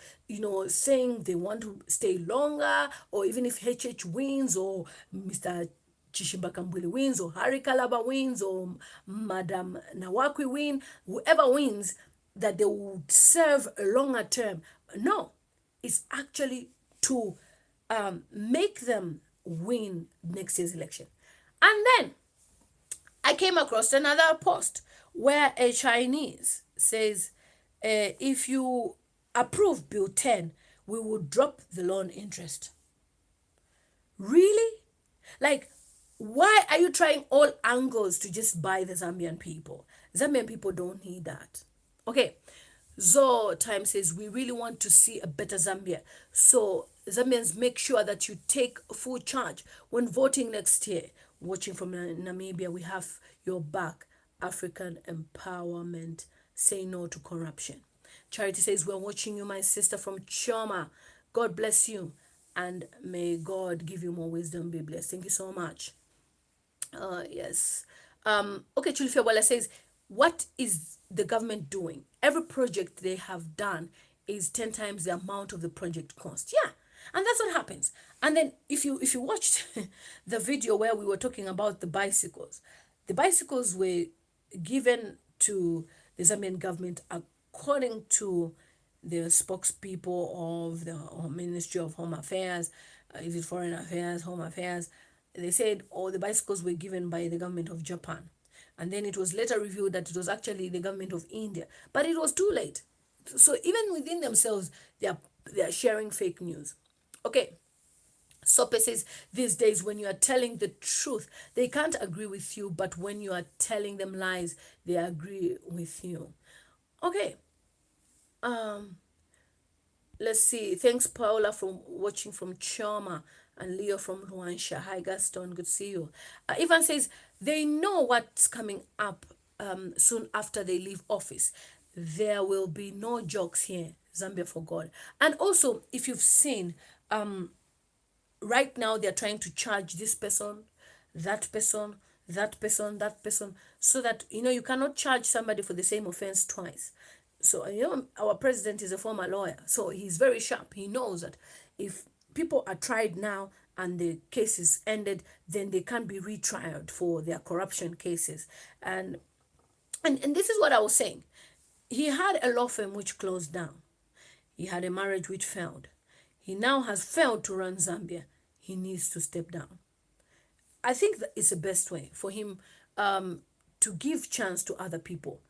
saying they want to stay longer, or even if HH wins, or Mr. Chishimbakambuli wins, or Harry Kalaba wins, or Madam Nawakwi win, whoever wins, that they would serve a longer term. No, it's actually to make them win next year's election. And then I came across another post where a Chinese says, if you approve Bill 10, we will drop the loan interest. Really? Like, why are you trying all angles to just buy the Zambian people? Zambian people don't need that. Okay. Zo Time says, we really want to see a better Zambia. So Zambians, make sure that you take full charge when voting next year. Watching from Namibia, we have your back. African empowerment. Say no to corruption. Charity says, we're watching you, my sister from Choma. God bless you. And may God give you more wisdom. Be blessed. Thank you so much. Yes. Okay, Chulifia says, what is the government doing? Every project they have done is 10 times the amount of the project cost. Yeah. And that's what happens. And then if you watched the video where we were talking about the bicycles were given to the Zambian government according to the spokespeople of the Ministry of Home Affairs, is it Foreign Affairs, Home Affairs. They said all the bicycles were given by the government of Japan. And then it was later revealed that it was actually the government of India. But it was too late. So even within themselves, they are sharing fake news. Okay. Sope says, these days when you are telling the truth, they can't agree with you. But when you are telling them lies, they agree with you. Okay. Let's see. Thanks, Paula, from watching from Choma, and Leo from Luansha. Hi, Gaston. Good to see you. Ivan says they know what's coming up soon after they leave office. There will be no jokes here. Zambia for God. And also, if you've seen, right now they're trying to charge this person, that person, that person, that person, so that, you cannot charge somebody for the same offense twice. So, our president is a former lawyer, so he's very sharp. He knows that if people are tried now and the case is ended, then they can't be retried for their corruption cases. And this is what I was saying. He had a law firm which closed down. He had a marriage which failed. He now has failed to run Zambia. He needs to step down. I think that it's the best way for him to give chance to other people.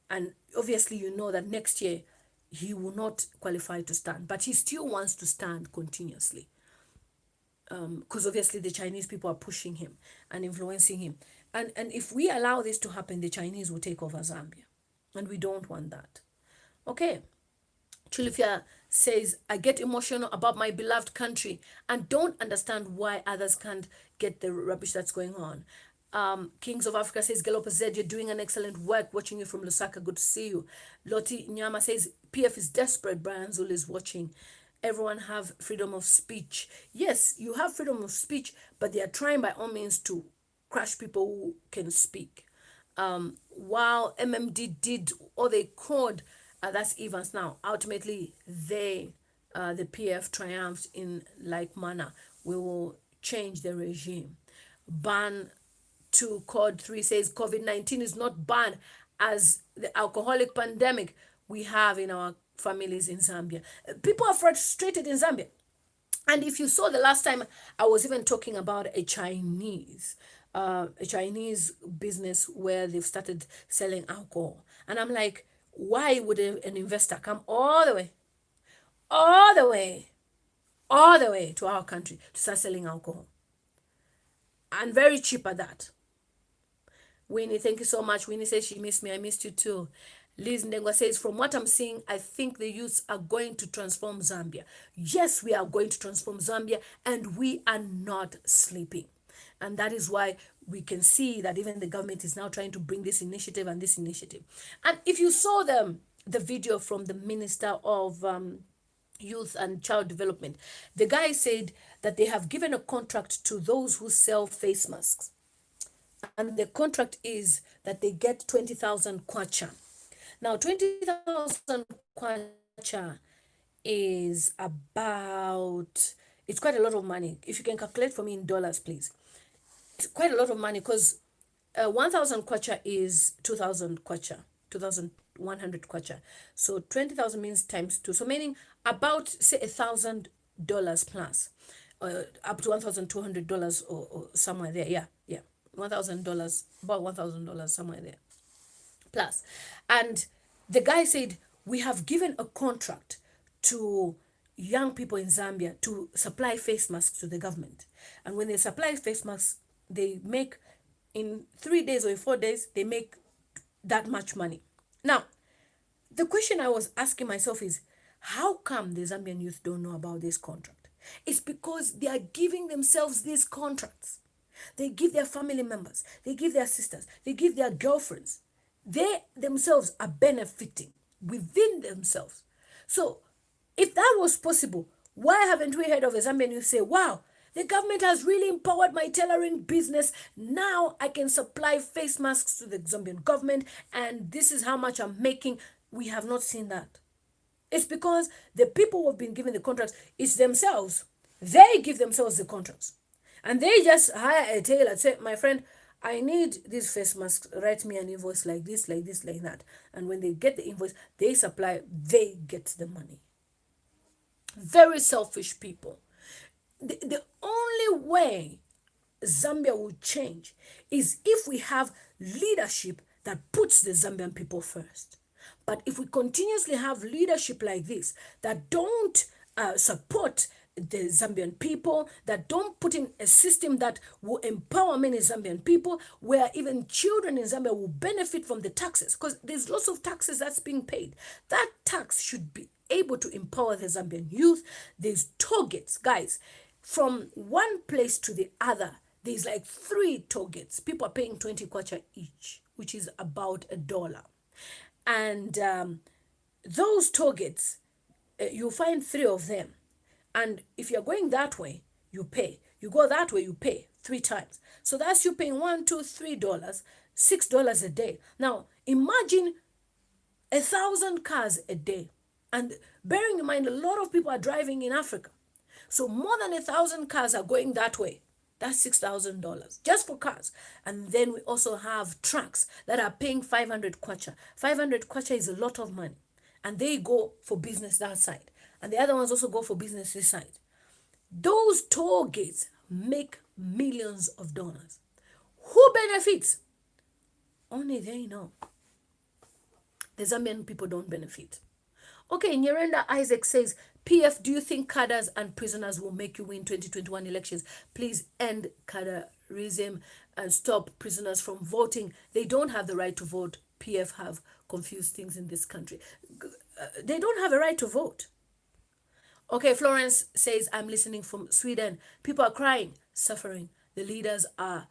And obviously, that next year he will not qualify to stand, but he still wants to stand continuously. Because obviously the Chinese people are pushing him and influencing him. And if we allow this to happen, the Chinese will take over Zambia. And we don't want that. Okay. Chulifia says, I get emotional about my beloved country and don't understand why others can't get the rubbish that's going on. Kings of Africa says, Galopa Z, you're doing an excellent work. Watching you from Lusaka. Good to see you. Loti Nyama says, PF is desperate. Brian Zul is watching. Everyone have freedom of speech. Yes, you have freedom of speech, but they are trying by all means to crush people who can speak. While MMD did all they could, that's Evans now. Ultimately, the PF triumphed in like manner. We will change the regime. Ban to Code 3 says COVID-19 is not bad as the alcoholic pandemic we have in our families in Zambia. People are frustrated in Zambia. And if you saw the last time, I was even talking about a Chinese business where they've started selling alcohol. And I'm like, why would an investor come all the way to our country to start selling alcohol? And very cheap at that. Winnie, thank you so much. Winnie says she missed me. I missed you too. Liz Ndengwa says, from what I'm seeing, I think the youths are going to transform Zambia. Yes, we are going to transform Zambia, and we are not sleeping. And that is why we can see that even the government is now trying to bring this initiative and this initiative. And if you saw the video from the Minister of Youth and Child Development, the guy said that they have given a contract to those who sell face masks. And the contract is that they get 20,000 kwacha. Now, 20,000 kwacha is about, it's quite a lot of money. If you can calculate for me in dollars, please. It's quite a lot of money because 1,000 kwacha is 2,000 kwacha, 2,100 kwacha. So 20,000 means times two. So meaning about, say, $1,000 plus, up to $1,200 or somewhere there. Yeah. $1,000, about $1,000 somewhere there plus. And the guy said, we have given a contract to young people in Zambia to supply face masks to the government. And when they supply face masks, they make, in 3 days or in 4 days, they make that much money. Now, the question I was asking myself is, how come the Zambian youth don't know about this contract? It's because they are giving themselves these contracts. They give their family members, they give their sisters, they give their girlfriends. They themselves are benefiting within themselves. So if that was possible, why haven't we heard of a Zambian youth say, wow, the government has really empowered my tailoring business. Now I can supply face masks to the Zambian government, and this is how much I'm making. We have not seen that. It's because the people who have been given the contracts, it's themselves. They give themselves the contracts. And they just hire a tailor, say, my friend, I need this face mask, write me an invoice like this, like this, like that. And when they get the invoice, they supply, they get the money. Very selfish people. The only way Zambia will change is if we have leadership that puts the Zambian people first. But if we continuously have leadership like this that don't support the Zambian people, that don't put in a system that will empower many Zambian people, where even children in Zambia will benefit from the taxes, because there's lots of taxes that's being paid. That tax should be able to empower the Zambian youth. There's targets, guys, from one place to the other. There's like 3 targets. People are paying 20 kwacha each, which is about $1. And those targets, you'll find 3 of them. And if you're going that way, you pay. You go that way, you pay 3 times. So that's you paying $1, $2, $3, $6 a day. Now, imagine 1,000 cars a day. And bearing in mind, a lot of people are driving in Africa. So more than 1,000 cars are going that way. That's $6,000 just for cars. And then we also have trucks that are paying 500 kwacha. 500 kwacha is a lot of money. And they go for business that side. And the other ones also go for business this side. Those toll gates make millions of dollars. Who benefits? Only they know. The Zambian people don't benefit. Okay, Nyerenda Isaac says, PF, do you think cadres and prisoners will make you win 2021 elections? Please end cadreism and stop prisoners from voting. They don't have the right to vote. PF have confused things in this country. They don't have a right to vote. Okay, Florence says, I'm listening from Sweden. People are crying, suffering. The leaders are,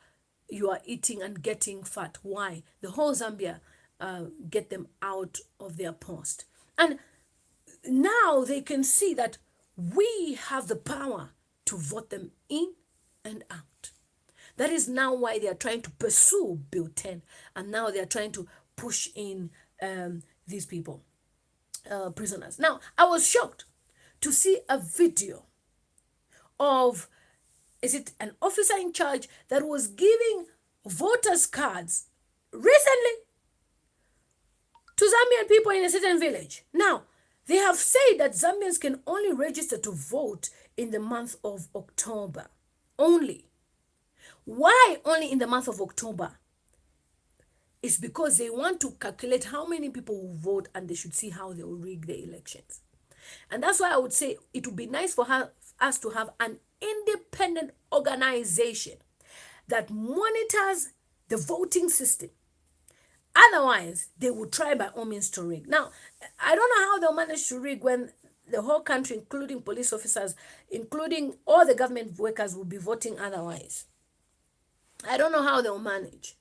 you are eating and getting fat. Why? The whole Zambia, get them out of their post. And now they can see that we have the power to vote them in and out. That is now why they are trying to pursue Bill 10. And now they are trying to push in these people, prisoners. Now, I was shocked to see a video of, is it an officer in charge that was giving voters cards recently to Zambian people in a certain village. Now, they have said that Zambians can only register to vote in the month of October. Only. Why only in the month of October? It's because they want to calculate how many people will vote, and they should see how they will rig the elections. And that's why I would say it would be nice for us to have an independent organization that monitors the voting system Otherwise, they will try by all means to rig. Now, I don't know how they'll manage to rig when the whole country, including police officers, including all the government workers, will be voting otherwise. I don't know how they'll manage.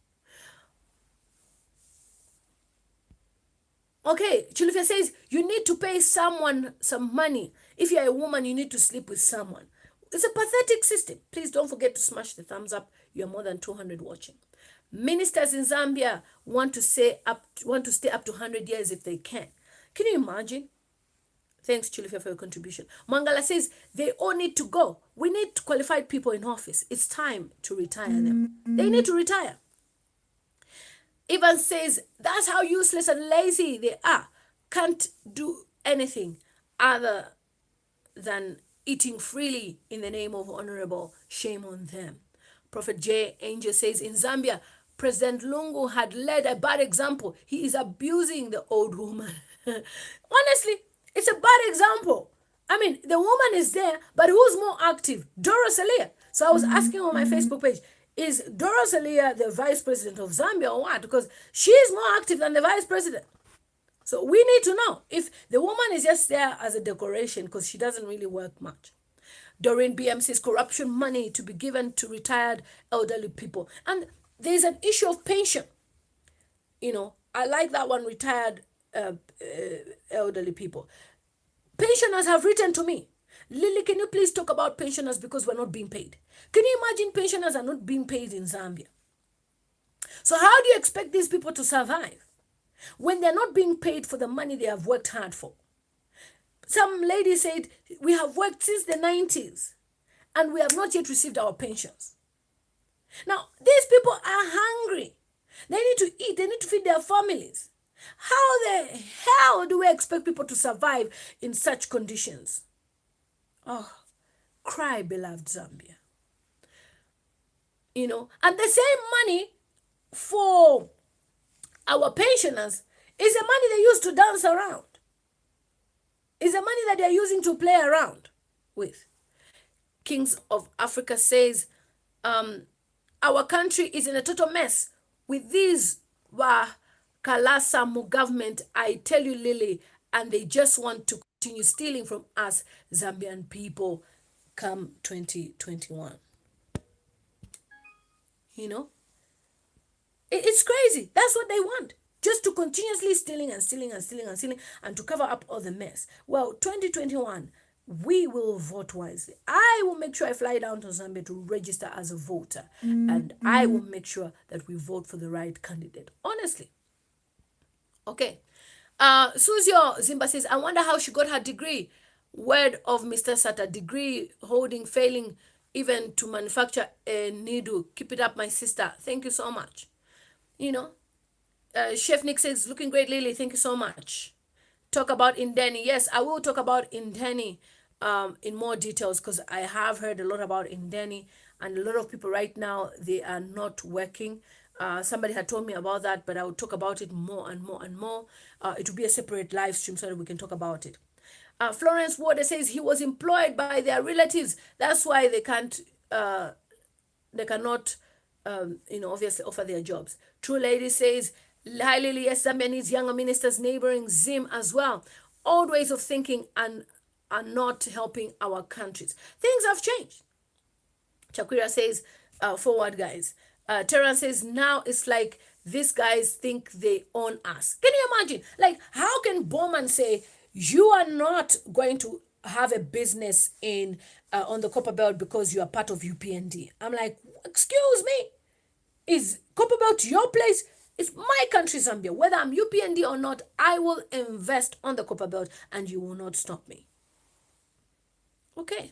Okay, Chileshe says you need to pay someone some money. If you're a woman, you need to sleep with someone. It's a pathetic system. Please don't forget to smash the thumbs up. You're more than 200 watching. Ministers in Zambia want to stay up to 100 years if they can. Can you imagine? Thanks, Chileshe, for your contribution. Mangala says they all need to go. We need qualified people in office. It's time to retire them. They need to retire. Ivan says that's how useless and lazy they are. Can't do anything other than eating freely in the name of honorable. Shame on them. Prophet J. Angel says in Zambia, President Lungu had led a bad example. He is abusing the old woman. Honestly, it's a bad example. I mean, the woman is there, but who's more active? Doris Elia. So I was asking on my Facebook page, is Doris Elia the vice president of Zambia or what? Because she is more active than the vice president. So we need to know if the woman is just there as a decoration because she doesn't really work much. Doreen BM says corruption money to be given to retired elderly people. And there's an issue of pension. You know, I like that one, retired elderly people. Pensioners have written to me, Lily, can you please talk about pensioners because we're not being paid? Can you imagine pensioners are not being paid in Zambia? So how do you expect these people to survive when they're not being paid for the money they have worked hard for? Some lady said, we have worked since the 90s and we have not yet received our pensions. Now, these people are hungry. They need to eat. They need to feed their families. How the hell do we expect people to survive in such conditions? Oh, cry, beloved Zambia. You know, and the same money for our pensioners is the money they use to dance around. Is the money that they're using to play around with. Kings of Africa says, our country is in a total mess with these Kalasamu government, I tell you, Lily, and they just want to continue stealing from us Zambian people come 2021. You know? It's crazy. That's what they want. Just to continuously stealing and stealing and stealing and stealing and to cover up all the mess. Well, 2021, we will vote wisely. I will make sure I fly down to Zambia to register as a voter. And I will make sure that we vote for the right candidate. Honestly. Okay. Suzio Zimba says, I wonder how she got her degree. Word of Mr. Sata, degree holding, failing even to manufacture a needle. Keep it up, my sister. Thank you so much. You know, Chef Nick says, looking great, Lily. Thank you so much. Talk about Indeni. Yes, I will talk about Indeni in more details because I have heard a lot about Indeni and a lot of people right now, they are not working. Somebody had told me about that, but I will talk about it more and more and more. It will be a separate live stream so that we can talk about it. Florence Warder says he was employed by their relatives. That's why they cannot, obviously offer their jobs. True Lady says, hi Lily, yes, Zambia needs younger ministers neighboring Zim as well. Old ways of thinking and are not helping our countries. Things have changed. Chakwira says, forward guys. Terran says, now it's like these guys think they own us. Can you imagine? Like, how can Bowman say, you are not going to have a business in on the Copperbelt because you are part of UPND? I'm like, excuse me? Is Copperbelt your place? It's my country, Zambia. Whether I'm UPND or not, I will invest on the Copperbelt and you will not stop me. Okay.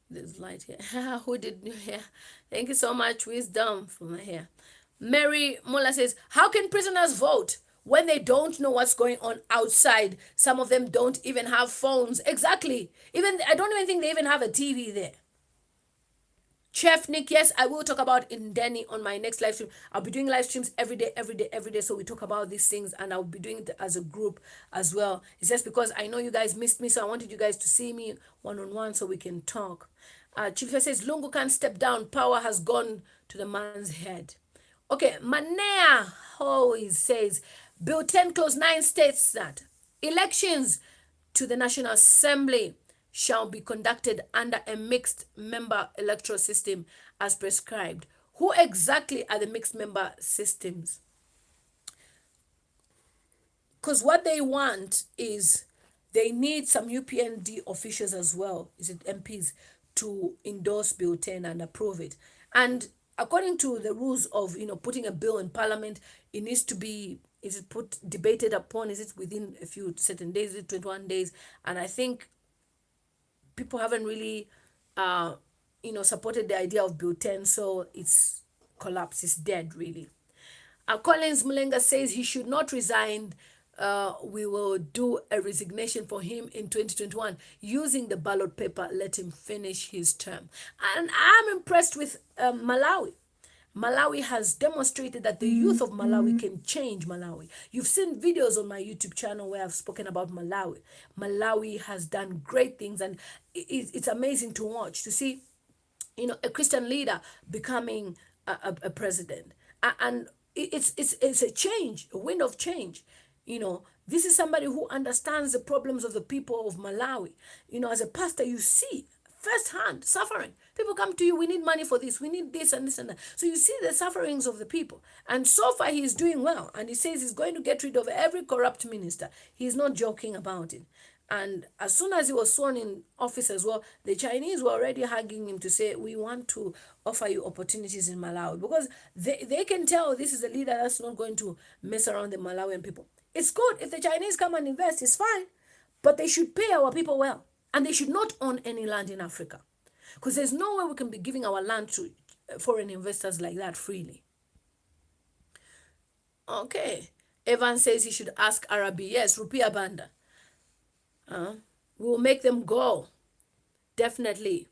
There's light here. Who did your hair? Thank you so much, Wisdom, for my hair. Mary Mola says, how can prisoners vote when they don't know what's going on outside? Some of them don't even have phones. Exactly. I don't even think they even have a TV there. Chef Nick, yes, I will talk about Indeni on my next live stream. I'll be doing live streams every day. So we talk about these things and I'll be doing it as a group as well. It's just because I know you guys missed me, so I wanted you guys to see me one-on-one so we can talk. Chileshe says, Lungu can't step down. Power has gone to the man's head. Okay, Manea always says Bill 10 Clause 9 states that elections to the National Assembly shall be conducted under a mixed member electoral system as prescribed. Who exactly are the mixed member systems? Because what they want is they need some UPND officials as well, is it MPs, to endorse Bill 10 and approve it. And according to the rules of putting a bill in Parliament, it needs to be, is it put debated upon, is it within a few certain days, is it 21 days? And I think people haven't really supported the idea of Bill 10, so it's collapsed, it's dead really. Collins Mulenga says he should not resign. We will do a resignation for him in 2021 using the ballot paper. Let him finish his term. And I'm impressed with Malawi. Malawi has demonstrated that the youth of Malawi can change Malawi. You've seen videos on my YouTube channel where I've spoken about Malawi. Malawi has done great things, and it's amazing to watch, to see, a Christian leader becoming a president. And it's a change, a wind of change. This is somebody who understands the problems of the people of Malawi. As a pastor, you see firsthand suffering. People come to you, we need money for this, we need this and this and that. So you see the sufferings of the people. And so far he's doing well. And he says he's going to get rid of every corrupt minister. He's not joking about it. And as soon as he was sworn in office as well, the Chinese were already hugging him to say, we want to offer you opportunities in Malawi. Because they can tell this is a leader that's not going to mess around the Malawian people. It's good. If the Chinese come and invest, it's fine. But they should pay our people well. And they should not own any land in Africa. Because there's no way we can be giving our land to foreign investors like that freely. Okay. Evan says he should ask Arabi. Yes, Rupiah Banda. We will make them go. Definitely.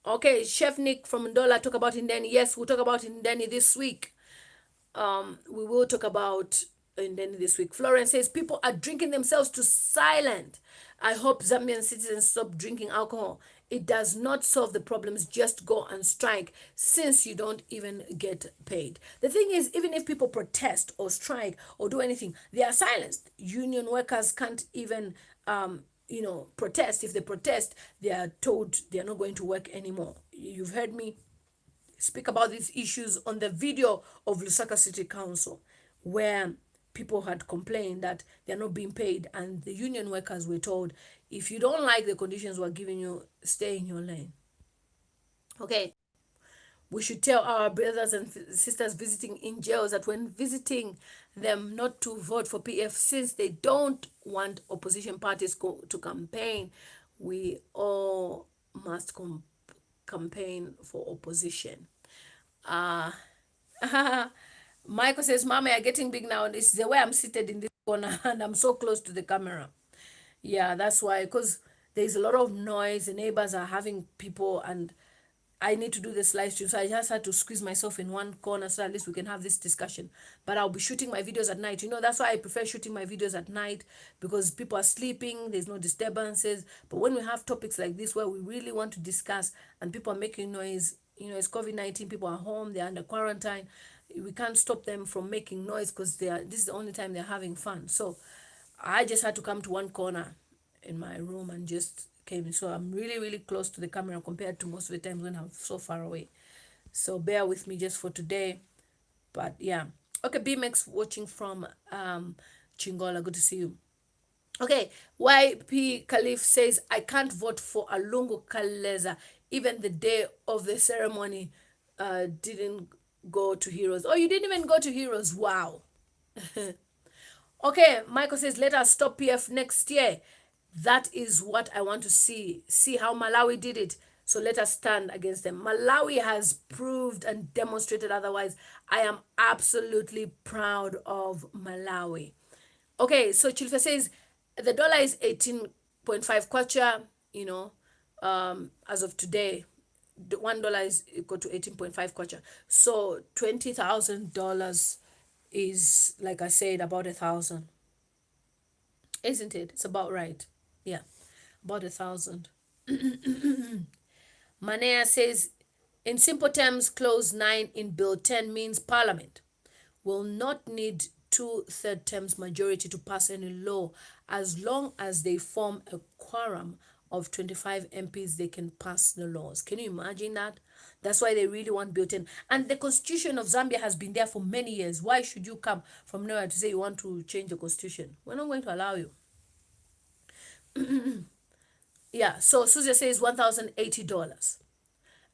Okay, Chef Nick from Ndola talk about Indeni. Yes, we'll talk about Indeni this week. We will talk about Indeni this week. Florence says people are drinking themselves to silent. I hope Zambian citizens stop drinking alcohol. It does not solve the problems. Just go and strike, since you don't even get paid. The thing is, even if people protest or strike or do anything, they are silenced. Union workers can't even protest. If they protest, they are told they are not going to work anymore. You've heard me speak about these issues on the video of Lusaka City Council, where people had complained that they're not being paid, and the union workers were told, if you don't like the conditions we're giving you, stay in your lane. Okay. We should tell our brothers and sisters visiting in jails that when visiting them not to vote for PF, since they don't want opposition parties to campaign. We all must campaign for opposition. Michael says, Mama, you're getting big now. This is the way I'm seated in this corner and I'm so close to the camera. Yeah, that's why, because there's a lot of noise. The neighbors are having people, and I need to do this live stream. So I just had to squeeze myself in one corner so at least we can have this discussion. But I'll be shooting my videos at night. That's why I prefer shooting my videos at night, because people are sleeping, there's no disturbances. But when we have topics like this where we really want to discuss and people are making noise, it's COVID-19, people are home, they're under quarantine. We can't stop them from making noise because this is the only time they're having fun. So I just had to come to one corner in my room and just came. So I'm really, really close to the camera compared to most of the times when I'm so far away. So bear with me just for today. But yeah. Okay, BMX watching from Chingola. Good to see you. Okay, YP Khalif says, I can't vote for a Lungu Kaleza. Even the day of the ceremony didn't go to Heroes. Oh, you didn't even go to Heroes. Wow. Okay, Michael says, let us stop PF next year. That is what I want to see. See how Malawi did it. So let us stand against them. Malawi has proved and demonstrated otherwise. I am absolutely proud of Malawi. Okay, so Chilfe says the dollar is 18.5 kwacha, as of today. $1 is equal to 18.5 kwacha. So $20,000 is, like I said, about 1,000. Isn't it? It's about right. Yeah, about 1,000. Manea says In simple terms, Clause 9 in Bill 10 means Parliament will not need two-third terms majority to pass any law. As long as they form a quorum of 25 MPs, they can pass the laws. Can you imagine that? That's why they really want Bill 10. And the constitution of Zambia has been there for many years. Why should you come from nowhere to say you want to change the constitution? We're not going to allow you. Yeah, so Susie says $1,080.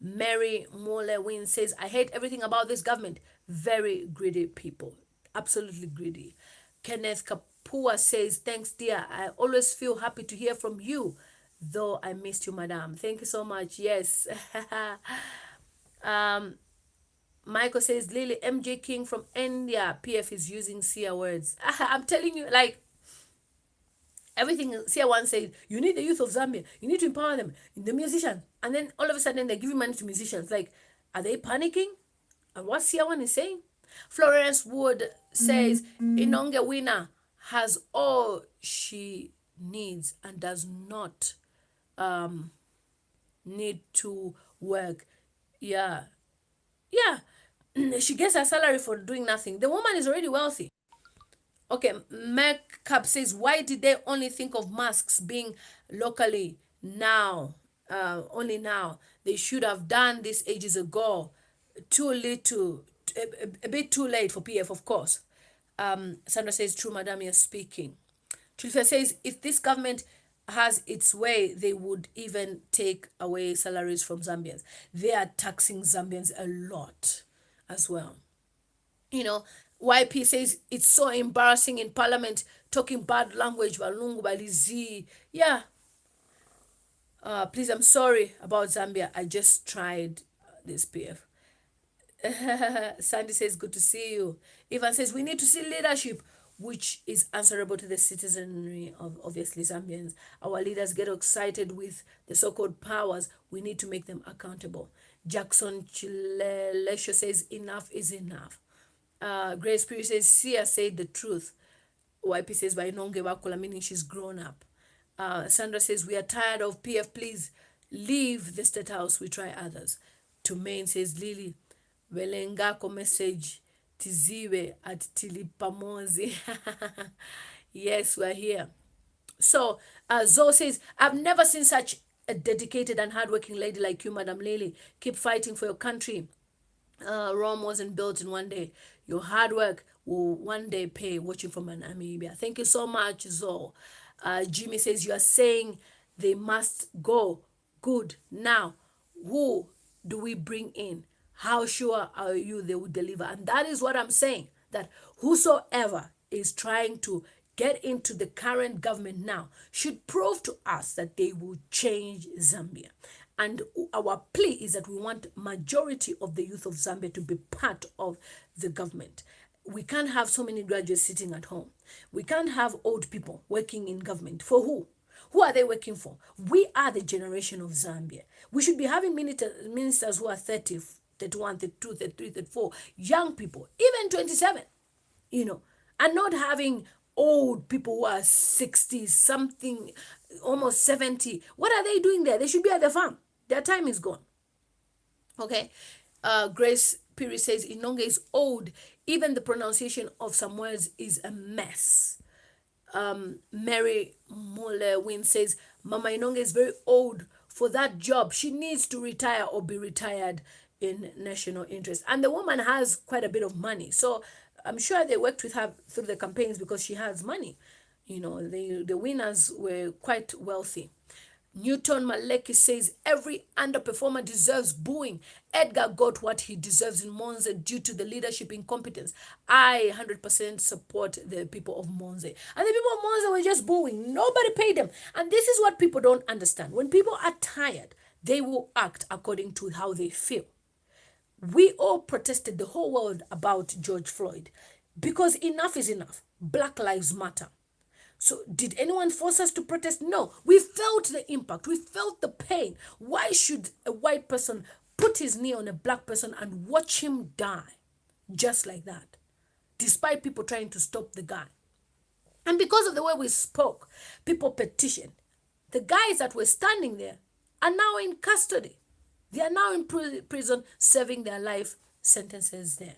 Mary Mole says, I hate everything about this government. Very greedy people. Absolutely greedy. Kenneth Kapua says, thanks, dear. I always feel happy to hear from you, though I missed you, madam. Thank you so much. Yes. Michael says, Lily, MJ King from India. PF is using Sia words. I'm telling you, like, everything Sia one said, you need the youth of Zambia. You need to empower them. The musicians. And then all of a sudden they're giving money to musicians. Like, are they panicking? And what Sia one is saying? Florence Wood says, Inonge Wina has all she needs and does not need to work. Yeah. She gets her salary for doing nothing. The woman is already wealthy. Okay, Makeup says, why did they only think of masks being locally now? Only now. They should have done this ages ago. Too little, a bit too late for PF, of course. Sandra says, true, madam, you're speaking. Chileshe says, if this government has its way, they would even take away salaries from Zambians. They are taxing Zambians a lot as well. You know, YP says it's so embarrassing in parliament talking bad language by Lungu, by Lizzie. Yeah. Please, I'm sorry about Zambia. I just tried this PF. Sandy says, good to see you. Ivan says, we need to see leadership which is answerable to the citizenry of obviously Zambians. Our leaders get excited with the so-called powers. We need to make them accountable. Jackson Chileshe says, enough is enough. Grace Spirit says, Sia said the truth. YP says, by Inonge Wakula, meaning she's grown up. Sandra says, we are tired of PF. Please leave the state house. We try others. Tumain says, Lily, Welengako message tiziwe at tilipamozi. Yes, we're here. So Zoe says, I've never seen such a dedicated and hardworking lady like you, Madam Lily. Keep fighting for your country. Rome wasn't built in one day. Your hard work will one day pay. Watching from Namibia. Thank you so much, Zoe. Jimmy says, you are saying they must go. Good. Now, who do we bring in? How sure are you they will deliver? And that is what I'm saying, that whosoever is trying to get into the current government now should prove to us that they will change Zambia. And our plea is that we want majority of the youth of Zambia to be part of the government. We can't have so many graduates sitting at home. We can't have old people working in government. For who? Who are they working for? We are the generation of Zambia. We should be having ministers who are 30, 31, 32, 33, 34, young people, even 27, and not having old people who are 60 something, almost 70. What are they doing there? They should be at the farm. Their time is gone. Okay. Grace Piri says, Inonge is old. Even the pronunciation of some words is a mess. Mary Mole says, Mama Inonge is very old for that job. She needs to retire or be retired in national interest. And the woman has quite a bit of money. So I'm sure they worked with her through the campaigns because she has money. The winners were quite wealthy. Newton Maleki says, every underperformer deserves booing. Edgar got what he deserves in Monze due to the leadership incompetence. I 100% support the people of Monze. And the people of Monze were just booing. Nobody paid them. And this is what people don't understand. When people are tired, they will act according to how they feel. We all protested the whole world about George Floyd because enough is enough. Black Lives Matter. So did anyone force us to protest? No. We felt the impact. We felt the pain. Why should a white person put his knee on a black person and watch him die just like that, despite people trying to stop the guy? And because of the way we spoke, people petitioned. The guys that were standing there are now in custody. They are now in prison serving their life sentences there.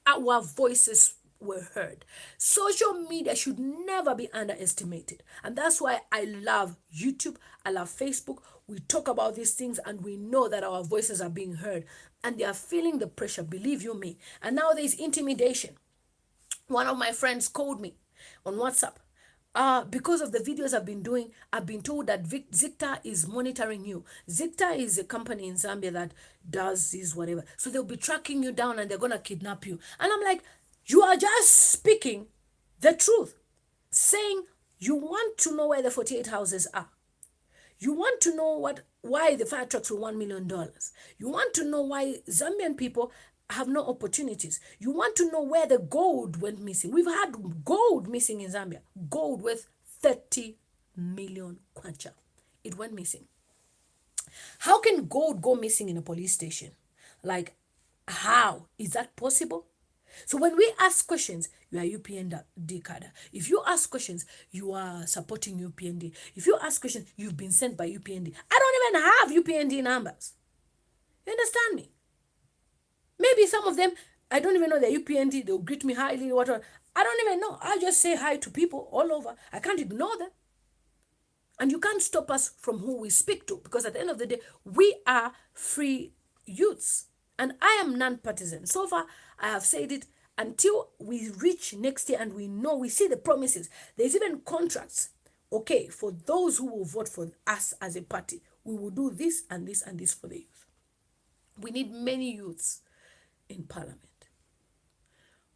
Our voices were heard. Social media should never be underestimated. And that's why I love YouTube, I love Facebook. We talk about these things and we know that our voices are being heard and they are feeling the pressure, believe you me. And now there's intimidation. One of my friends called me on WhatsApp. Because of the videos I've been doing, I've been told that Zicta is monitoring you. Zicta is a company in Zambia that does this, whatever. So they'll be tracking you down and they're going to kidnap you. And I'm like, you are just speaking the truth, saying you want to know where the 48 houses are. You want to know why the fire trucks were $1 million. You want to know why Zambian people have no opportunities. You want to know where the gold went missing. We've had gold missing in Zambia. Gold worth 30 million kwacha. It went missing. How can gold go missing in a police station? Like, how is that possible? So when we ask questions, you are UPND Cadre. If you ask questions, you are supporting UPND. If you ask questions, you've been sent by UPND. I don't even have UPND numbers. You understand me? Maybe some of them, I don't even know they're UPND. They'll greet me highly, whatever. I don't even know. I just say hi to people all over. I can't ignore them. And you can't stop us from who we speak to, because at the end of the day, we are free youths. And I am non-partisan. So far, I have said it, until we reach next year and we know, we see the promises. There's even contracts. Okay, for those who will vote for us as a party, we will do this and this and this for the youth. We need many youths in parliament.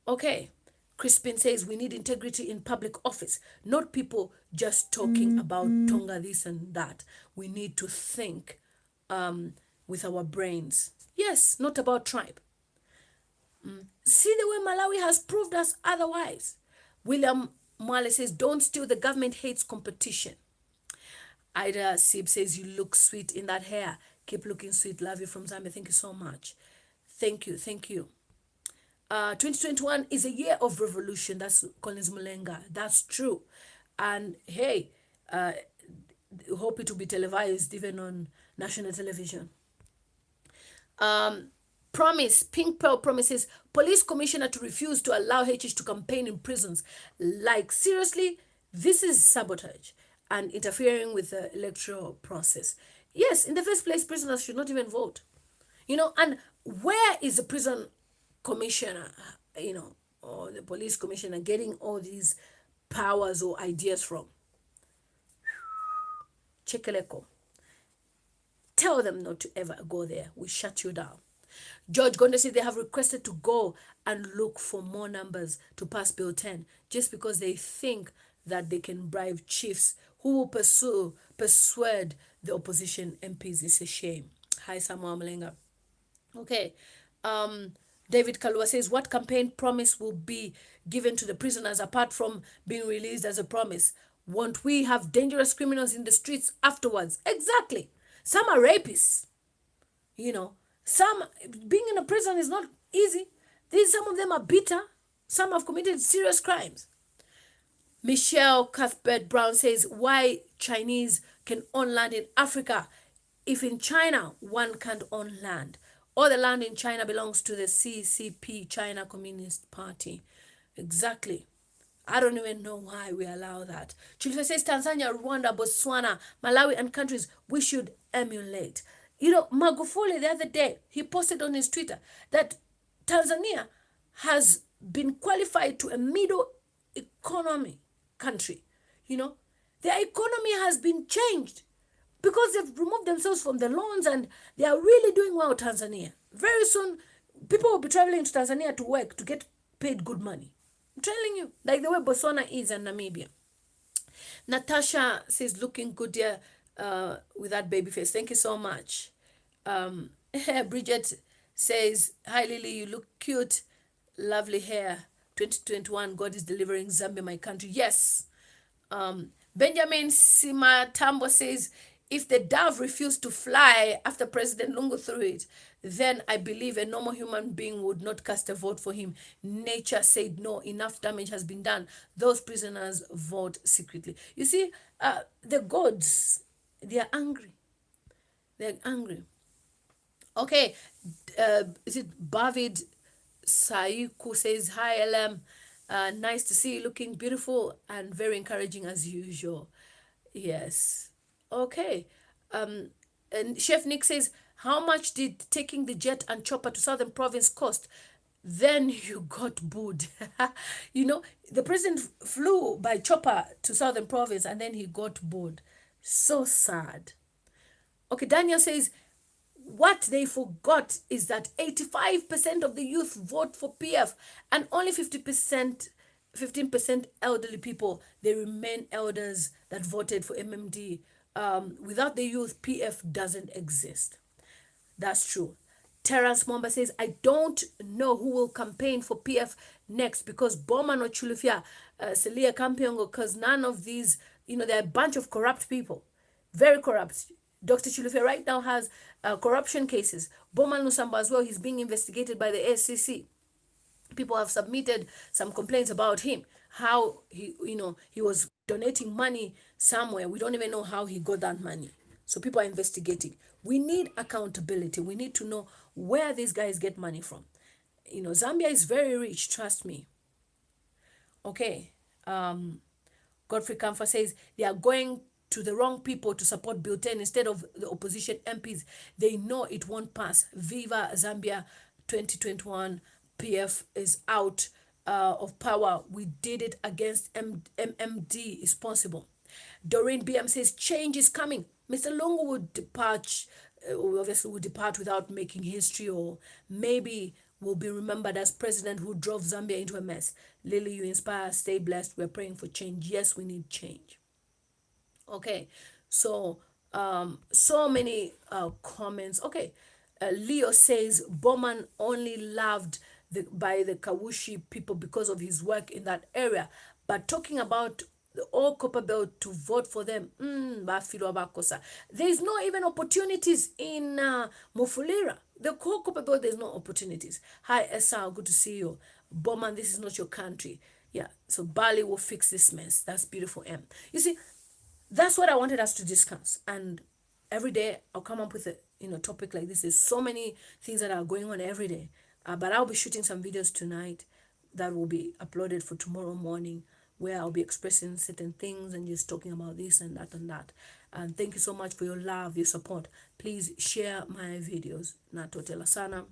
Okay, Crispin says we need integrity in public office, not people just talking about Tonga this and that. We need to think with our brains. Yes, not about tribe. See the way Malawi has proved us otherwise. William Mwale says, don't steal, the government hates competition. Ida Sib says, you look sweet in that hair. Keep looking sweet. Love you from Zambia. Thank you so much. Thank you. 2021 is a year of revolution. That's Collins Mulenga. That's true. And hey, hope it will be televised even on national television. Promise, Pink Pearl promises police commissioner to refuse to allow HH to campaign in prisons. Like, seriously, this is sabotage and interfering with the electoral process. Yes, in the first place, prisoners should not even vote. And where is the prison commissioner, or the police commissioner getting all these powers or ideas from? Chekeleko. Tell them not to ever go there. We shut you down. George Gonda said they have requested to go and look for more numbers to pass Bill 10 just because they think that they can bribe chiefs who will persuade the opposition MPs. It's a shame. Hi, Samuel Malenga. Okay. David Kalua says, what campaign promise will be given to the prisoners apart from being released as a promise? Won't we have dangerous criminals in the streets afterwards? Exactly. Some are rapists. Some, being in a prison is not easy. Some of them are bitter. Some have committed serious crimes. Michelle Cuthbert Brown says, why Chinese can own land in Africa if in China one can't own land? All the land in China belongs to the CCP, China Communist Party. Exactly. I don't even know why we allow that. Chileshe says Tanzania, Rwanda, Botswana, Malawi and countries we should emulate. Magufuli the other day, he posted on his Twitter that Tanzania has been qualified to a middle economy country. Their economy has been changed because they've removed themselves from the loans and they are really doing well, Tanzania. Very soon, people will be traveling to Tanzania to work to get paid good money. I'm telling you, like the way Botswana is and Namibia. Natasha says, looking good here with that baby face. Thank you so much. Bridget says, hi Lily, you look cute. Lovely hair. 2021, God is delivering Zambia, my country. Yes. Benjamin Simatambo says, if the dove refused to fly after President Lungu threw it, then I believe a normal human being would not cast a vote for him. Nature said no, enough damage has been done. Those prisoners vote secretly. You see, the gods, they are angry. They're angry. Okay, is it Bavid Saiku says, hi, LM. Nice to see you looking beautiful and very encouraging as usual. Yes. Okay. Um, and Chef Nick says, how much did taking the jet and chopper to Southern Province cost? Then you got booed. You know, the president flew by chopper to Southern Province and then he got booed. So sad. Okay, Daniel says, what they forgot is that 85% of the youth vote for PF and only 50%, 15% elderly people, they remain elders that voted for MMD. Without the youth, PF doesn't exist. That's true. Terence Mwamba says, I don't know who will campaign for PF next because Bowman or Chulufia, Celia Kampiongo, because none of these, they're a bunch of corrupt people. Very corrupt. Dr. Chulufia right now has corruption cases. Bowman Lusambo as well, he's being investigated by the SCC. People have submitted some complaints about him, how he was donating money somewhere. We don't even know how he got that money. So people are investigating. We need accountability. We need to know where these guys get money from. Zambia is very rich, trust me. Okay. Godfrey Kamfa says they are going to the wrong people to support Bill 10 instead of the opposition MPs. They know it won't pass. Viva Zambia 2021. PF is out of power. We did it against MMD is possible. Doreen BM says change is coming. Mr. Lungu would depart, obviously would depart without making history, or maybe will be remembered as president who drove Zambia into a mess. Lily, you inspire, stay blessed. We're praying for change. Yes, we need change. Okay, so so many comments. Okay, Leo says Bowman only loved by the Kawushi people because of his work in that area, but talking about the all Copperbelt to vote for them, there is no even opportunities in Mufulira. The whole Copperbelt, there's no opportunities. Hi Esau, good to see you. Bowman, this is not your country. Yeah, so Bali will fix this mess. That's beautiful. You see, that's what I wanted us to discuss. And every day I'll come up with a topic like this. There's so many things that are going on every day. But I'll be shooting some videos tonight that will be uploaded for tomorrow morning, where I'll be expressing certain things and just talking about this and that and that. And thank you so much for your love, your support. Please share my videos. Natotela sana.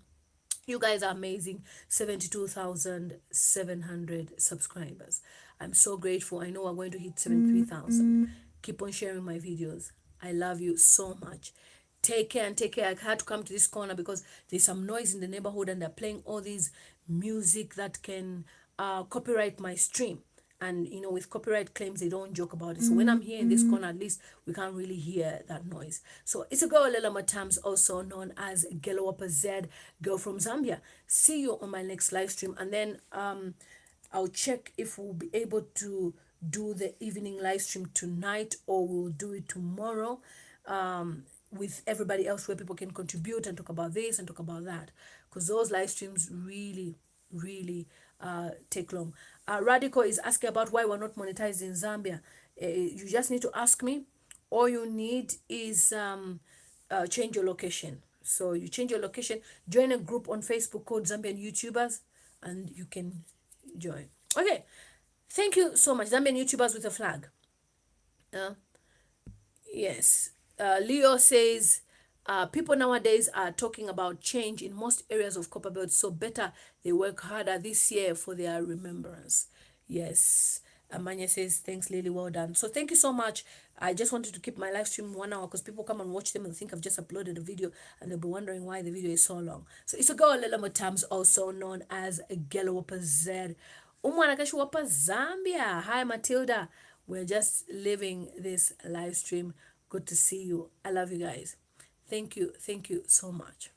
You guys are amazing. 72,700 subscribers. I'm so grateful. I know we're going to hit 73,000. Keep on sharing my videos. I love you so much. Take care and take care. I had to come to this corner because there's some noise in the neighborhood and they're playing all these music that can copyright my stream. And with copyright claims, they don't joke about it. So when I'm here in this corner, at least we can't really hear that noise. So it's a girl, Lela Matams, also known as Gelawapa Z, girl from Zambia. See you on my next live stream. And then I'll check if we'll be able to do the evening live stream tonight, or we'll do it tomorrow with everybody else, where people can contribute and talk about this and talk about that, because those live streams really take long. Radical is asking about why we're not monetized in Zambia. You just need to ask me. All you need is change your location. So you change your location, join a group on Facebook called Zambian YouTubers, and you can join. Okay, thank you so much. Zambian YouTubers with a flag. Yes. Leo says, people nowadays are talking about change in most areas of Copperbelt, so better they work harder this year for their remembrance. Yes. Amanya says, thanks, Lily, well done. So thank you so much. I just wanted to keep my live stream 1 hour because people come and watch them and think I've just uploaded a video and they'll be wondering why the video is so long. So it's a girl, Lela Matams, also known as Gelawapa Z. Umwanakashiwapa Zambia. Hi, Matilda. We're just living this live stream. Good to see you. I love you guys. Thank you. Thank you so much.